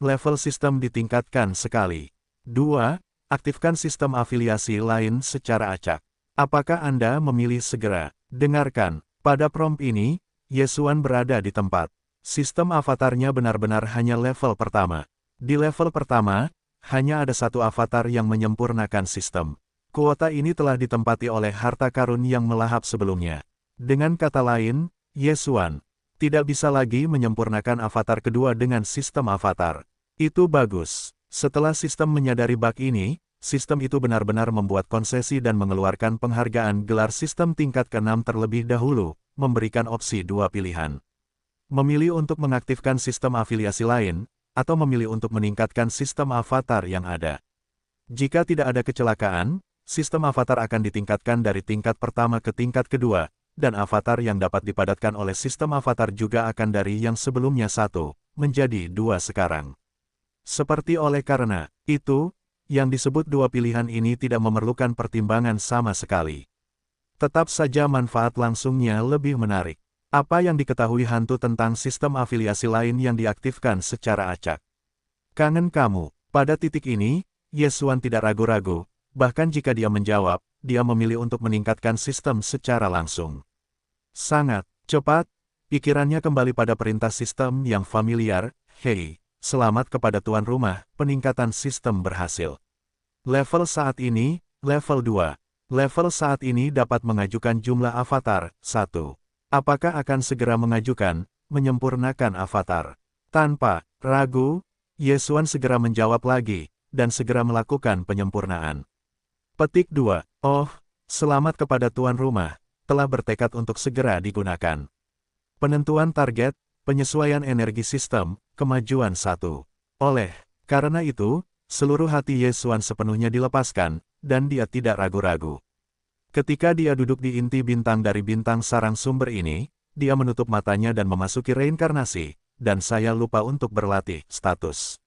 Level sistem ditingkatkan sekali. 2. Aktifkan sistem afiliasi lain secara acak. Apakah Anda memilih segera? Dengarkan, pada prompt ini, Yesuan berada di tempat. Sistem avatarnya benar-benar hanya level pertama. Di level pertama, hanya ada satu avatar yang menyempurnakan sistem. Kuota ini telah ditempati oleh harta karun yang melahap sebelumnya. Dengan kata lain, Yesuan tidak bisa lagi menyempurnakan avatar kedua dengan sistem avatar. Itu bagus. Setelah sistem menyadari bug ini, sistem itu benar-benar membuat konsesi dan mengeluarkan penghargaan gelar sistem tingkat ke-6 terlebih dahulu, memberikan opsi dua pilihan. Memilih untuk mengaktifkan sistem afiliasi lain, atau memilih untuk meningkatkan sistem avatar yang ada. Jika tidak ada kecelakaan, sistem avatar akan ditingkatkan dari tingkat pertama ke tingkat kedua, dan avatar yang dapat dipadatkan oleh sistem avatar juga akan dari yang sebelumnya 1, menjadi 2 sekarang. Seperti oleh karena itu, yang disebut dua pilihan ini tidak memerlukan pertimbangan sama sekali. Tetap saja manfaat langsungnya lebih menarik. Apa yang diketahui hantu tentang sistem afiliasi lain yang diaktifkan secara acak? Kangen kamu. Pada titik ini, Yesuan tidak ragu-ragu, bahkan jika dia menjawab, dia memilih untuk meningkatkan sistem secara langsung. Sangat cepat, pikirannya kembali pada perintah sistem yang familiar. Hei, selamat kepada tuan rumah, peningkatan sistem berhasil. Level saat ini, level 2. Level saat ini dapat mengajukan jumlah avatar, 1. Apakah akan segera mengajukan, menyempurnakan avatar? Tanpa ragu, Yesuan segera menjawab lagi, dan segera melakukan penyempurnaan. Petik 2. Oh, selamat kepada tuan rumah, telah bertekad untuk segera digunakan. Penentuan target, penyesuaian energi sistem, kemajuan 1. Oleh karena itu, seluruh hati Yesuan sepenuhnya dilepaskan, dan dia tidak ragu-ragu. Ketika dia duduk di inti bintang dari bintang sarang sumber ini, dia menutup matanya dan memasuki reinkarnasi, dan saya lupa untuk berlatih status.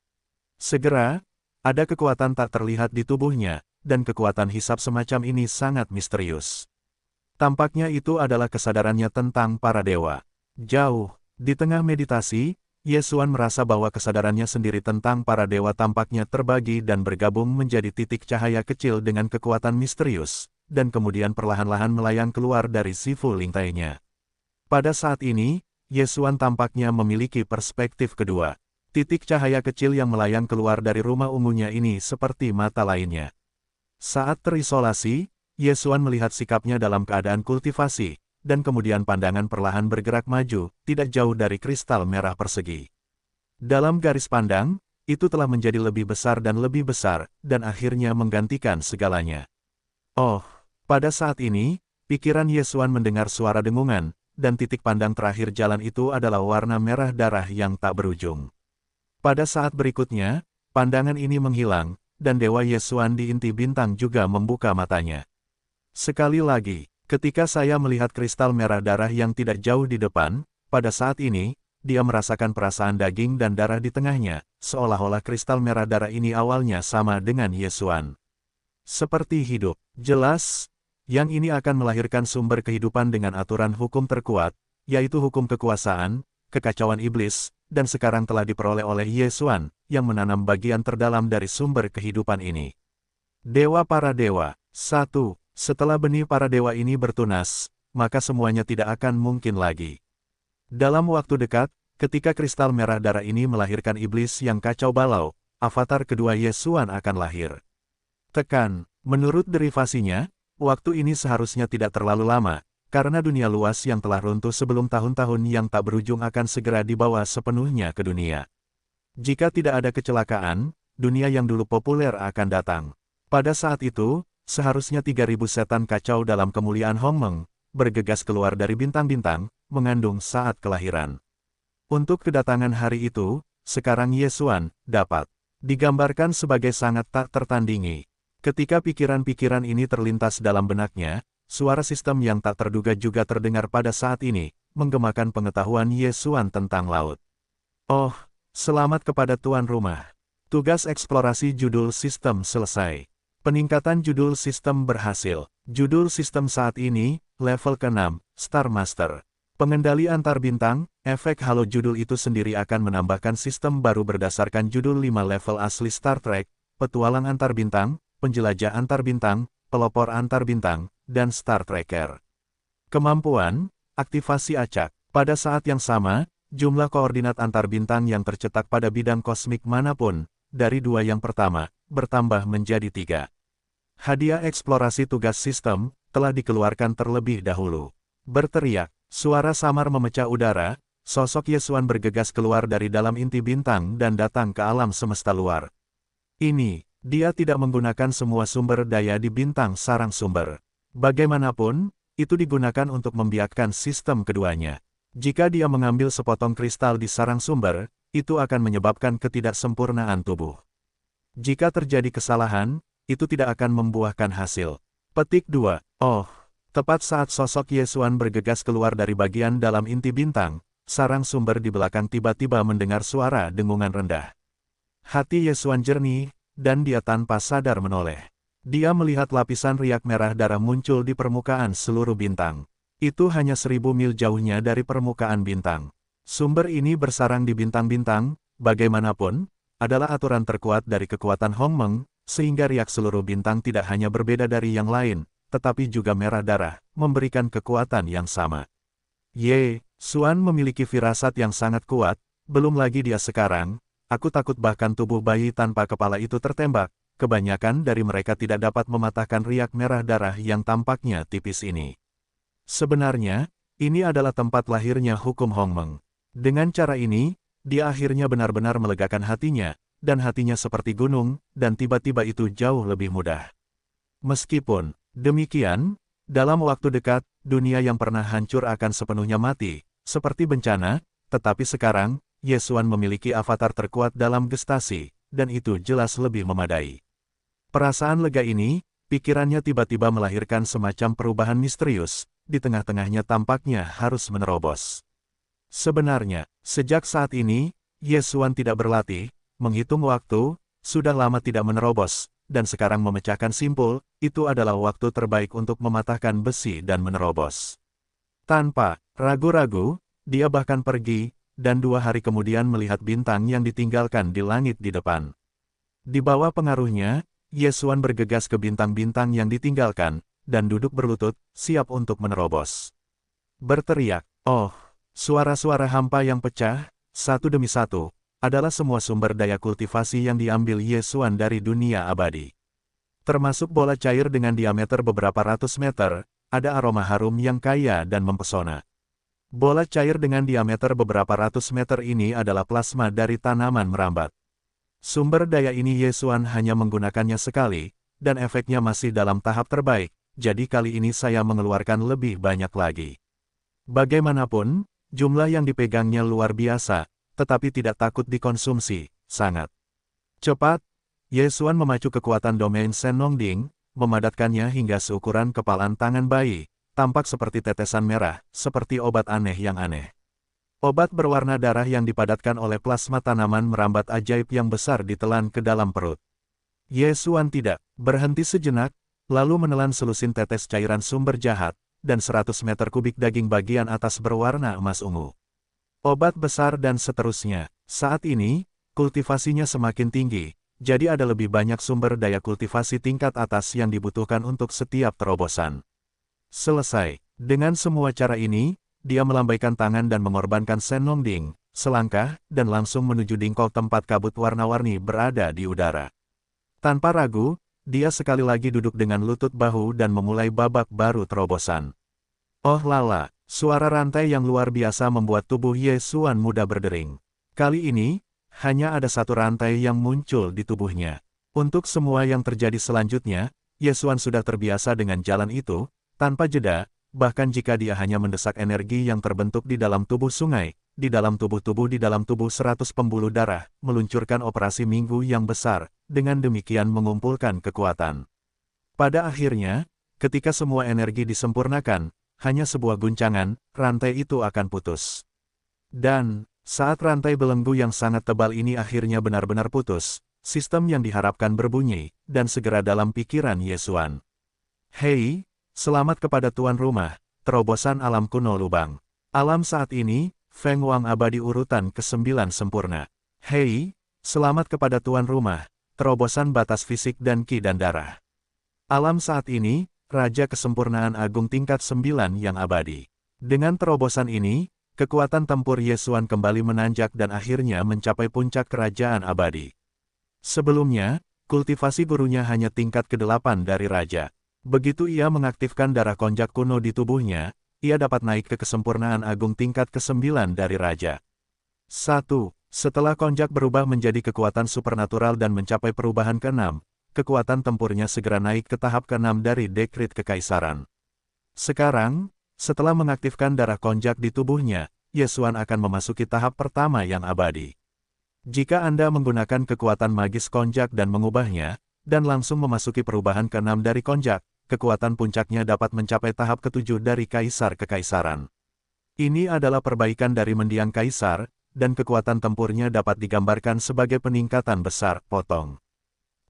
Segera, ada kekuatan tak terlihat di tubuhnya, dan kekuatan hisap semacam ini sangat misterius. Tampaknya itu adalah kesadarannya tentang para dewa. Jauh, di tengah meditasi, Yesuan merasa bahwa kesadarannya sendiri tentang para dewa tampaknya terbagi dan bergabung menjadi titik cahaya kecil dengan kekuatan misterius, dan kemudian perlahan-lahan melayang keluar dari sifu lintainya. Pada saat ini, Yesuan tampaknya memiliki perspektif kedua. Titik cahaya kecil yang melayang keluar dari rumah ungunya ini seperti mata lainnya. Saat terisolasi, Yesuan melihat sikapnya dalam keadaan kultivasi, dan kemudian pandangan perlahan bergerak maju, tidak jauh dari kristal merah persegi. Dalam garis pandang, itu telah menjadi lebih besar, dan akhirnya menggantikan segalanya. Oh! Pada saat ini, pikiran Yesuan mendengar suara dengungan, dan titik pandang terakhir jalan itu adalah warna merah darah yang tak berujung. Pada saat berikutnya, pandangan ini menghilang, dan Dewa Yesuan di inti bintang juga membuka matanya. Sekali lagi, ketika saya melihat kristal merah darah yang tidak jauh di depan, pada saat ini, dia merasakan perasaan daging dan darah di tengahnya, seolah-olah kristal merah darah ini awalnya sama dengan Yesuan. Seperti hidup, jelas. Yang ini akan melahirkan sumber kehidupan dengan aturan hukum terkuat, yaitu hukum kekuasaan, kekacauan iblis, dan sekarang telah diperoleh oleh Yesuan, yang menanam bagian terdalam dari sumber kehidupan ini. Dewa para dewa. 1. Setelah benih para dewa ini bertunas, maka semuanya tidak akan mungkin lagi. Dalam waktu dekat, ketika kristal merah darah ini melahirkan iblis yang kacau balau, avatar kedua Yesuan akan lahir. Tekan, menurut derivasinya, waktu ini seharusnya tidak terlalu lama, karena dunia luas yang telah runtuh sebelum tahun-tahun yang tak berujung akan segera dibawa sepenuhnya ke dunia. Jika tidak ada kecelakaan, dunia yang dulu populer akan datang. Pada saat itu, seharusnya 3.000 setan kacau dalam kemuliaan Hongmeng, bergegas keluar dari bintang-bintang, mengandung saat kelahiran. Untuk kedatangan hari itu, sekarang Ye Xuan dapat digambarkan sebagai sangat tak tertandingi. Ketika pikiran-pikiran ini terlintas dalam benaknya, suara sistem yang tak terduga juga terdengar pada saat ini, menggemakan pengetahuan Ye Xuan tentang laut. Oh, selamat kepada tuan rumah. Tugas eksplorasi judul sistem selesai. Peningkatan judul sistem berhasil. Judul sistem saat ini, level ke-6, Star Master. Pengendali antar bintang, efek halo judul itu sendiri akan menambahkan sistem baru berdasarkan judul 5 level asli Star Trek, petualang antar bintang, penjelajah antar bintang, pelopor antar bintang, dan Star Trekker. Kemampuan, aktivasi acak. Pada saat yang sama, jumlah koordinat antar bintang yang tercetak pada bidang kosmik manapun, dari 2 yang pertama, bertambah menjadi 3. Hadiah eksplorasi tugas sistem, telah dikeluarkan terlebih dahulu. Berteriak. Suara samar memecah udara, sosok Ye Xuan bergegas keluar dari dalam inti bintang dan datang ke alam semesta luar. Ini, dia tidak menggunakan semua sumber daya di bintang sarang sumber. Bagaimanapun, itu digunakan untuk membiakkan sistem keduanya. Jika dia mengambil sepotong kristal di sarang sumber, itu akan menyebabkan ketidaksempurnaan tubuh. Jika terjadi kesalahan, itu tidak akan membuahkan hasil. Petik 2. Oh. Tepat saat sosok Ye Xuan bergegas keluar dari bagian dalam inti bintang, sarang sumber di belakang tiba-tiba mendengar suara dengungan rendah. Hati Ye Xuan jernih, dan dia tanpa sadar menoleh. Dia melihat lapisan riak merah darah muncul di permukaan seluruh bintang. Itu hanya 1000 mil jauhnya dari permukaan bintang. Sumber ini bersarang di bintang-bintang, bagaimanapun, adalah aturan terkuat dari kekuatan Hong Meng, sehingga riak seluruh bintang tidak hanya berbeda dari yang lain, tetapi juga merah darah, memberikan kekuatan yang sama. Ye Xuan memiliki firasat yang sangat kuat, belum lagi dia sekarang, aku takut bahkan tubuh bayi tanpa kepala itu tertembak, kebanyakan dari mereka tidak dapat mematahkan riak merah darah yang tampaknya tipis ini. Sebenarnya, ini adalah tempat lahirnya hukum Hong Meng. Dengan cara ini, dia akhirnya benar-benar melegakan hatinya, dan hatinya seperti gunung, dan tiba-tiba itu jauh lebih mudah. Meskipun demikian, dalam waktu dekat, dunia yang pernah hancur akan sepenuhnya mati, seperti bencana, tetapi sekarang, Ye Xuan memiliki avatar terkuat dalam gestasi, dan itu jelas lebih memadai. Perasaan lega ini, pikirannya tiba-tiba melahirkan semacam perubahan misterius, di tengah-tengahnya tampaknya harus menerobos. Sebenarnya, sejak saat ini, Ye Xuan tidak berlatih, menghitung waktu, sudah lama tidak menerobos, dan sekarang memecahkan simpul, itu adalah waktu terbaik untuk mematahkan besi dan menerobos. Tanpa ragu-ragu, dia bahkan pergi, dan 2 hari kemudian melihat bintang yang ditinggalkan di langit di depan. Di bawah pengaruhnya, Ye Xuan bergegas ke bintang-bintang yang ditinggalkan, dan duduk berlutut, siap untuk menerobos. Berteriak, oh, suara-suara hampa yang pecah, satu demi satu, adalah semua sumber daya kultivasi yang diambil Ye Xuan dari dunia abadi. Termasuk bola cair dengan diameter beberapa ratus meter, ada aroma harum yang kaya dan mempesona. Bola cair dengan diameter beberapa ratus meter ini adalah plasma dari tanaman merambat. Sumber daya ini Ye Xuan hanya menggunakannya sekali, dan efeknya masih dalam tahap terbaik, jadi kali ini saya mengeluarkan lebih banyak lagi. Bagaimanapun, jumlah yang dipegangnya luar biasa, tetapi tidak takut dikonsumsi, sangat cepat. Ye Xuan memacu kekuatan domain Senongding, memadatkannya hingga seukuran kepalan tangan bayi, tampak seperti tetesan merah, seperti obat aneh yang aneh. Obat berwarna darah yang dipadatkan oleh plasma tanaman merambat ajaib yang besar ditelan ke dalam perut. Ye Xuan tidak berhenti sejenak, lalu menelan selusin tetes cairan sumber jahat, dan 100 meter kubik daging bagian atas berwarna emas ungu. Obat besar dan seterusnya. Saat ini, kultivasinya semakin tinggi, jadi ada lebih banyak sumber daya kultivasi tingkat atas yang dibutuhkan untuk setiap terobosan. Selesai. Dengan semua cara ini, dia melambaikan tangan dan mengorbankan Senongding, selangkah, dan langsung menuju dingkol tempat kabut warna-warni berada di udara. Tanpa ragu, dia sekali lagi duduk dengan lutut bahu dan memulai babak baru terobosan. Oh lala! Suara rantai yang luar biasa membuat tubuh Ye Xuan mudah berdering. Kali ini, hanya ada satu rantai yang muncul di tubuhnya. Untuk semua yang terjadi selanjutnya, Ye Xuan sudah terbiasa dengan jalan itu, tanpa jeda, bahkan jika dia hanya mendesak energi yang terbentuk di dalam tubuh sungai, di dalam tubuh 100 pembuluh darah, meluncurkan operasi minggu yang besar, dengan demikian mengumpulkan kekuatan. Pada akhirnya, ketika semua energi disempurnakan, hanya sebuah guncangan, rantai itu akan putus. Dan, saat rantai belenggu yang sangat tebal ini akhirnya benar-benar putus, sistem yang diharapkan berbunyi, dan segera dalam pikiran Ye Xuan. Hei, selamat kepada tuan rumah, terobosan alam kuno lubang. Alam saat ini, Feng Wang abadi urutan ke-9 sempurna. Hei, selamat kepada tuan rumah, terobosan batas fisik dan ki dan darah. Alam saat ini, Raja Kesempurnaan Agung tingkat 9 yang abadi. Dengan terobosan ini, kekuatan tempur Ye Xuan kembali menanjak dan akhirnya mencapai puncak kerajaan abadi. Sebelumnya, kultivasi gurunya hanya tingkat ke-8 dari Raja. Begitu ia mengaktifkan darah konjak kuno di tubuhnya, ia dapat naik ke kesempurnaan agung tingkat ke-9 dari Raja. 1. Setelah konjak berubah menjadi kekuatan supernatural dan mencapai perubahan ke-6, kekuatan tempurnya segera naik ke tahap ke-6 dari dekrit kekaisaran. Sekarang, setelah mengaktifkan darah konjak di tubuhnya, Ye Xuan akan memasuki tahap pertama yang abadi. Jika Anda menggunakan kekuatan magis konjak dan mengubahnya, dan langsung memasuki perubahan ke-6 dari konjak, kekuatan puncaknya dapat mencapai tahap ke-7 dari kaisar kekaisaran. Ini adalah perbaikan dari mendiang kaisar, dan kekuatan tempurnya dapat digambarkan sebagai peningkatan besar, potong.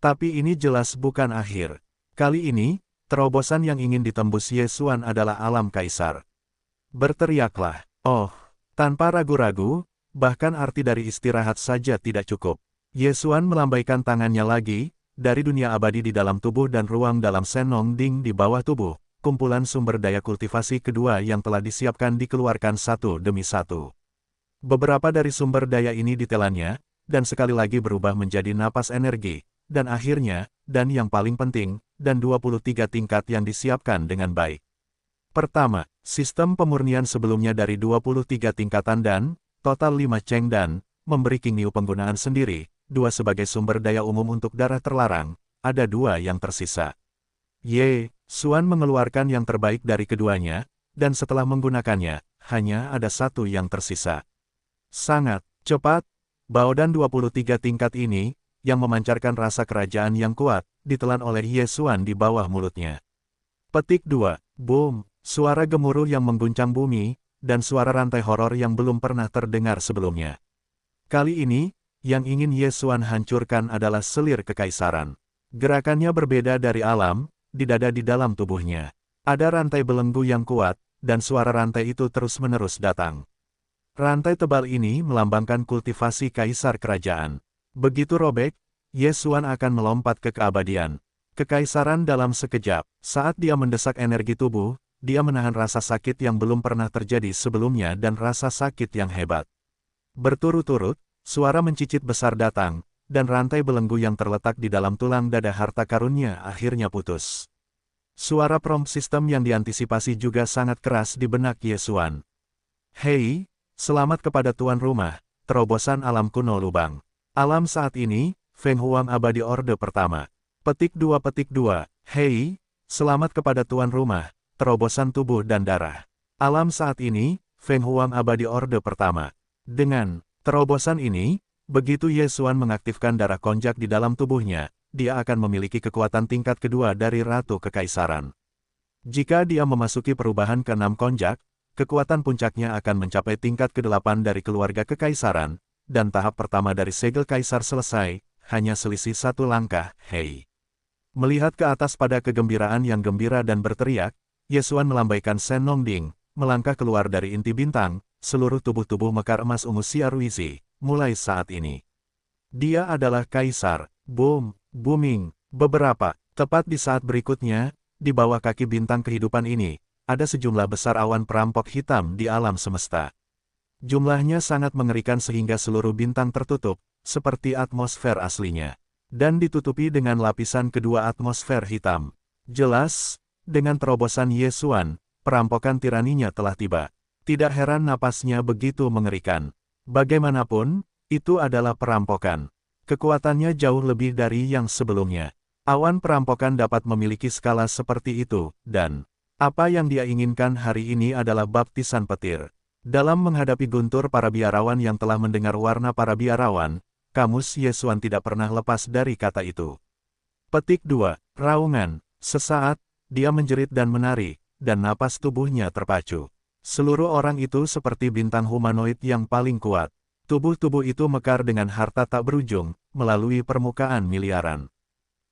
Tapi ini jelas bukan akhir. Kali ini, terobosan yang ingin ditembus Ye Xuan adalah alam kaisar. Berteriaklah, oh, tanpa ragu-ragu, bahkan arti dari istirahat saja tidak cukup. Ye Xuan melambaikan tangannya lagi, dari dunia abadi di dalam tubuh dan ruang dalam Senong Ding di bawah tubuh, kumpulan sumber daya kultivasi kedua yang telah disiapkan dikeluarkan satu demi satu. Beberapa dari sumber daya ini ditelannya, dan sekali lagi berubah menjadi napas energi, dan akhirnya, dan yang paling penting, dan 23 tingkat yang disiapkan dengan baik. Pertama, sistem pemurnian sebelumnya dari 23 tingkatan dan, total 5 Cheng dan, memberi King Niu penggunaan sendiri, 2 sebagai sumber daya umum untuk darah terlarang, ada 2 yang tersisa. Ye Xuan mengeluarkan yang terbaik dari keduanya, dan setelah menggunakannya, hanya ada 1 yang tersisa. Sangat cepat, Bao dan 23 tingkat ini, yang memancarkan rasa kerajaan yang kuat, ditelan oleh Ye Xuan di bawah mulutnya. Petik 2. Boom, suara gemuruh yang mengguncang bumi, dan suara rantai horor yang belum pernah terdengar sebelumnya. Kali ini, yang ingin Ye Xuan hancurkan adalah selir kekaisaran. Gerakannya berbeda dari alam, di dada di dalam tubuhnya. Ada rantai belenggu yang kuat, dan suara rantai itu terus-menerus datang. Rantai tebal ini melambangkan kultivasi kaisar kerajaan. Begitu robek, Ye Xuan akan melompat ke keabadian. Kekaisaran dalam sekejap, saat dia mendesak energi tubuh, dia menahan rasa sakit yang belum pernah terjadi sebelumnya dan rasa sakit yang hebat. Berturut-turut, suara mencicit besar datang, dan rantai belenggu yang terletak di dalam tulang dada harta karunnya akhirnya putus. Suara prompt sistem yang diantisipasi juga sangat keras di benak Ye Xuan. Hei, selamat kepada tuan rumah, terobosan alam kuno lubang. Alam saat ini, Feng Huang abadi orde pertama. Petik 2. Hei, selamat kepada tuan rumah, terobosan tubuh dan darah. Alam saat ini, Feng Huang abadi orde pertama. Dengan terobosan ini, begitu Ye Xuan mengaktifkan darah konjak di dalam tubuhnya, dia akan memiliki kekuatan tingkat kedua dari Ratu Kekaisaran. Jika dia memasuki perubahan ke-6 konjak, kekuatan puncaknya akan mencapai tingkat ke-8 dari keluarga kekaisaran, dan tahap pertama dari segel kaisar selesai, hanya selisih 1 langkah, hei. Melihat ke atas pada kegembiraan yang gembira dan berteriak, Ye Xuan melambaikan Senong Ding, melangkah keluar dari inti bintang, seluruh tubuh-tubuh mekar emas ungu Xiaoruizi, mulai saat ini. Dia adalah kaisar, boom, booming, beberapa, tepat di saat berikutnya, di bawah kaki bintang kehidupan ini, ada sejumlah besar awan perampok hitam di alam semesta. Jumlahnya sangat mengerikan sehingga seluruh bintang tertutup, seperti atmosfer aslinya. Dan ditutupi dengan lapisan kedua atmosfer hitam. Jelas, dengan terobosan Ye Xuan, perampokan tiraninya telah tiba. Tidak heran napasnya begitu mengerikan. Bagaimanapun, itu adalah perampokan. Kekuatannya jauh lebih dari yang sebelumnya. Awan perampokan dapat memiliki skala seperti itu, dan Apa yang dia inginkan hari ini adalah baptisan petir. Dalam menghadapi guntur para biarawan yang telah mendengar warna para biarawan, kamus Yesuan tidak pernah lepas dari kata itu. Petik 2. Raungan. Sesaat, dia menjerit dan menari, dan napas tubuhnya terpacu. Seluruh orang itu seperti bintang humanoid yang paling kuat. Tubuh-tubuh itu mekar dengan harta tak berujung, melalui permukaan miliaran.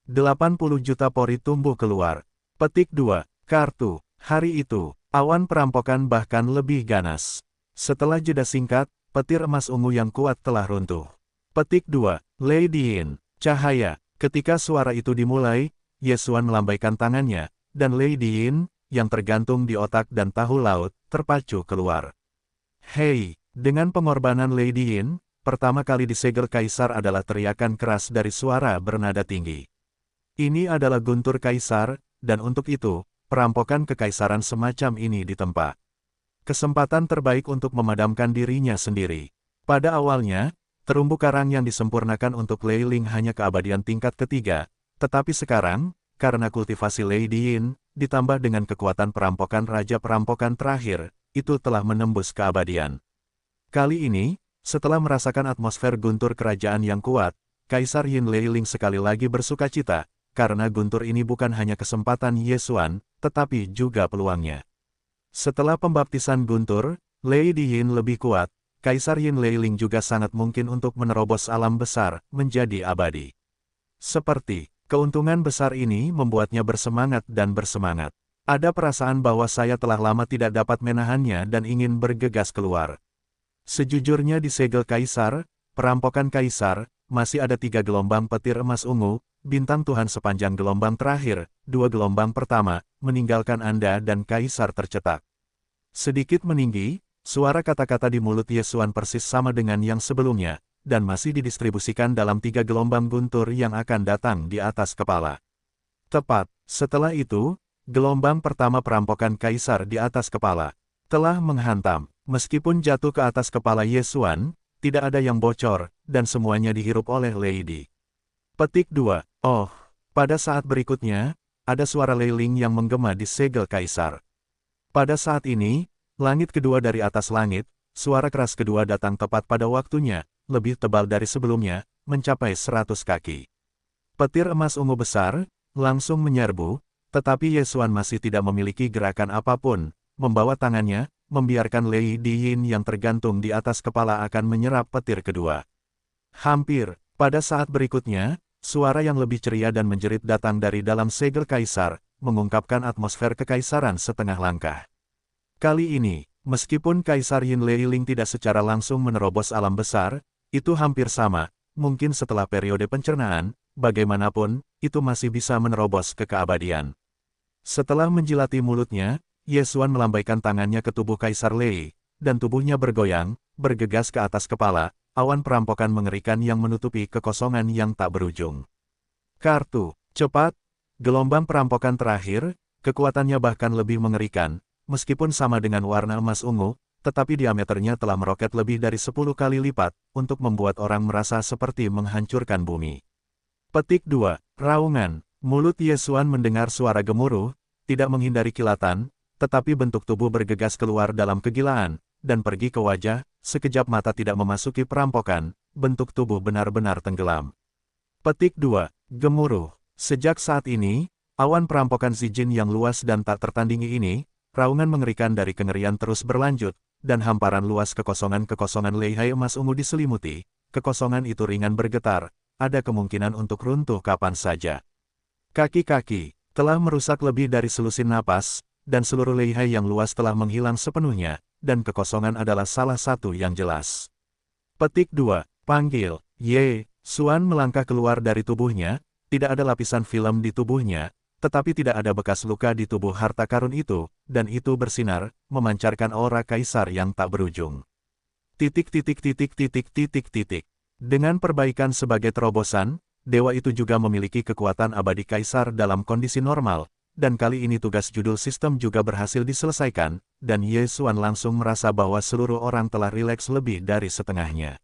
80 juta pori tumbuh keluar. Petik 2. Kartu. Hari itu, awan perampokan bahkan lebih ganas. Setelah jeda singkat, petir emas ungu yang kuat telah runtuh. Petik 2. Lady Yin. Cahaya. Ketika suara itu dimulai, Yesuan melambaikan tangannya, dan Lady Yin, yang tergantung di otak dan tahu laut, terpacu keluar. Hei, dengan pengorbanan Lady Yin, pertama kali disegel Kaisar adalah teriakan keras dari suara bernada tinggi. Ini adalah guntur Kaisar, dan untuk itu, perampokan kekaisaran semacam ini ditempa. Kesempatan terbaik untuk memadamkan dirinya sendiri. Pada awalnya, terumbu karang yang disempurnakan untuk Lei Ling hanya keabadian tingkat ketiga, tetapi sekarang, karena kultivasi Lady Yin, ditambah dengan kekuatan perampokan Raja Perampokan terakhir, itu telah menembus keabadian. Kali ini, setelah merasakan atmosfer guntur kerajaan yang kuat, Kaisar Yin Lei Ling sekali lagi bersukacita, karena guntur ini bukan hanya kesempatan Yesuan, tetapi juga peluangnya. Setelah pembaptisan guntur, Lady Yin lebih kuat, Kaisar Yin Lei Ling juga sangat mungkin untuk menerobos alam besar, menjadi abadi. Seperti, keuntungan besar ini membuatnya bersemangat dan bersemangat. Ada perasaan bahwa saya telah lama tidak dapat menahannya dan ingin bergegas keluar. Sejujurnya di segel Kaisar, perampokan Kaisar, masih ada 3 gelombang petir emas ungu, bintang Tuhan sepanjang gelombang terakhir, 2 gelombang pertama, meninggalkan Anda dan Kaisar tercetak. Sedikit meninggi, suara kata-kata di mulut Yesuan persis sama dengan yang sebelumnya, dan masih didistribusikan dalam 3 gelombang guntur yang akan datang di atas kepala. Tepat, setelah itu, gelombang pertama perampokan Kaisar di atas kepala telah menghantam. Meskipun jatuh ke atas kepala Yesuan, tidak ada yang bocor, dan semuanya dihirup oleh Lady. Petik 2. Oh, pada saat berikutnya, ada suara Lei Ling yang menggema di segel Kaisar. Pada saat ini, langit kedua dari atas langit, suara keras kedua datang tepat pada waktunya, lebih tebal dari sebelumnya, mencapai 100 kaki. Petir emas ungu besar, langsung menyerbu, tetapi Yesuan masih tidak memiliki gerakan apapun, membawa tangannya, membiarkan Lady Yin yang tergantung di atas kepala akan menyerap petir kedua. Hampir, pada saat berikutnya, suara yang lebih ceria dan menjerit datang dari dalam segel Kaisar, mengungkapkan atmosfer kekaisaran setengah langkah. Kali ini, meskipun Kaisar Yin Lei Ling tidak secara langsung menerobos alam besar, itu hampir sama, mungkin setelah periode pencernaan, bagaimanapun, itu masih bisa menerobos ke keabadian. Setelah menjilati mulutnya, Yesuan melambaikan tangannya ke tubuh Kaisar Lei, dan tubuhnya bergoyang, bergegas ke atas kepala, awan perampokan mengerikan yang menutupi kekosongan yang tak berujung. Kartu, cepat, gelombang perampokan terakhir, kekuatannya bahkan lebih mengerikan, meskipun sama dengan warna emas ungu, tetapi diameternya telah meroket lebih dari 10 kali lipat, untuk membuat orang merasa seperti menghancurkan bumi. Petik 2. Raungan. Mulut Yesuan mendengar suara gemuruh, tidak menghindari kilatan, tetapi bentuk tubuh bergegas keluar dalam kegilaan, dan pergi ke wajah, sekejap mata tidak memasuki perampokan, bentuk tubuh benar-benar tenggelam. Petik 2. Gemuruh. Sejak saat ini, awan perampokan Zijin yang luas dan tak tertandingi ini, raungan mengerikan dari kengerian terus berlanjut, dan hamparan luas kekosongan-kekosongan lehai emas ungu diselimuti, kekosongan itu ringan bergetar, ada kemungkinan untuk runtuh kapan saja. Kaki-kaki telah merusak lebih dari selusin napas, dan seluruh lehai yang luas telah menghilang sepenuhnya, dan kekosongan adalah salah satu yang jelas. Petik 2. Panggil. Ye. Suan melangkah keluar dari tubuhnya, tidak ada lapisan film di tubuhnya, tetapi tidak ada bekas luka di tubuh harta karun itu, dan itu bersinar, memancarkan aura Kaisar yang tak berujung. Titik. Dengan perbaikan sebagai terobosan, dewa itu juga memiliki kekuatan abadi Kaisar dalam kondisi normal, dan kali ini tugas judul sistem juga berhasil diselesaikan, dan Yesuan langsung merasa bahwa seluruh orang telah rileks lebih dari setengahnya.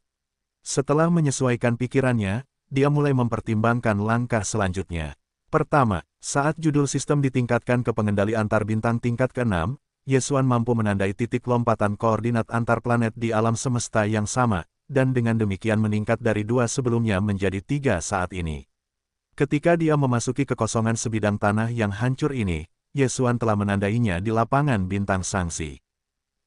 Setelah menyesuaikan pikirannya, dia mulai mempertimbangkan langkah selanjutnya. Pertama, saat judul sistem ditingkatkan ke pengendali antar bintang tingkat ke-6, Yesuan mampu menandai titik lompatan koordinat antar planet di alam semesta yang sama, dan dengan demikian meningkat dari 2 sebelumnya menjadi 3 saat ini. Ketika dia memasuki kekosongan sebidang tanah yang hancur ini, Yesuan telah menandainya di lapangan bintang Sangsi.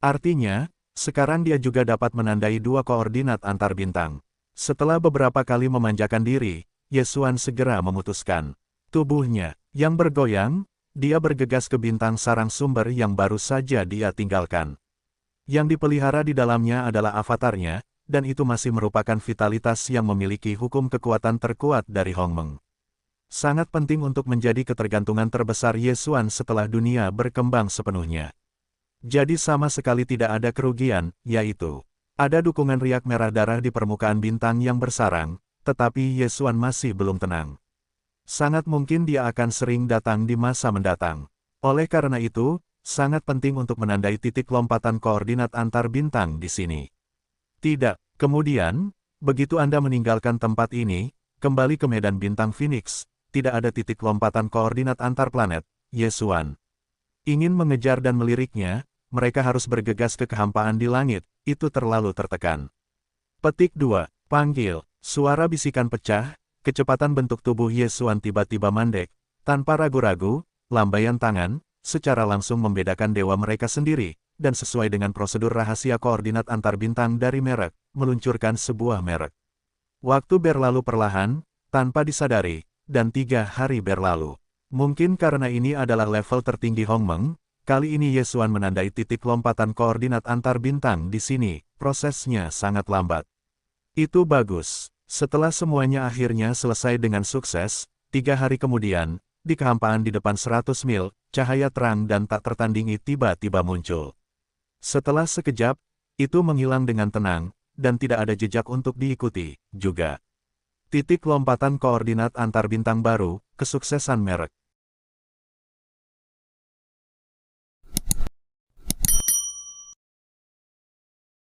Artinya, sekarang dia juga dapat menandai 2 koordinat antar bintang. Setelah beberapa kali memanjakan diri, Yesuan segera memutuskan. Tubuhnya, yang bergoyang, dia bergegas ke bintang sarang sumber yang baru saja dia tinggalkan. Yang dipelihara di dalamnya adalah avatarnya, dan itu masih merupakan vitalitas yang memiliki hukum kekuatan terkuat dari Hongmeng. Sangat penting untuk menjadi ketergantungan terbesar Yesuan setelah dunia berkembang sepenuhnya. Jadi sama sekali tidak ada kerugian, yaitu ada dukungan riak merah darah di permukaan bintang yang bersarang, tetapi Yesuan masih belum tenang. Sangat mungkin dia akan sering datang di masa mendatang. Oleh karena itu, sangat penting untuk menandai titik lompatan koordinat antar bintang di sini. Tidak, kemudian, begitu Anda meninggalkan tempat ini, kembali ke medan bintang Phoenix, tidak ada titik lompatan koordinat antar planet, Yesuan. Ingin mengejar dan meliriknya, mereka harus bergegas ke kehampaan di langit, itu terlalu tertekan. Petik 2. Panggil. Suara bisikan pecah, kecepatan bentuk tubuh Yesuan tiba-tiba mandek, tanpa ragu-ragu, lambaian tangan, secara langsung membedakan dewa mereka sendiri, dan sesuai dengan prosedur rahasia koordinat antar bintang dari merek, meluncurkan sebuah merek. Waktu berlalu perlahan, tanpa disadari, dan 3 hari berlalu. Mungkin karena ini adalah level tertinggi Hongmeng, kali ini Yesuan menandai titik lompatan koordinat antar bintang di sini, prosesnya sangat lambat. Itu bagus. Setelah semuanya akhirnya selesai dengan sukses, 3 hari kemudian, di kehampaan di depan 100 mil, cahaya terang dan tak tertandingi tiba-tiba muncul. Setelah sekejap, itu menghilang dengan tenang, dan tidak ada jejak untuk diikuti, juga. Titik lompatan koordinat antar bintang baru, kesuksesan merek.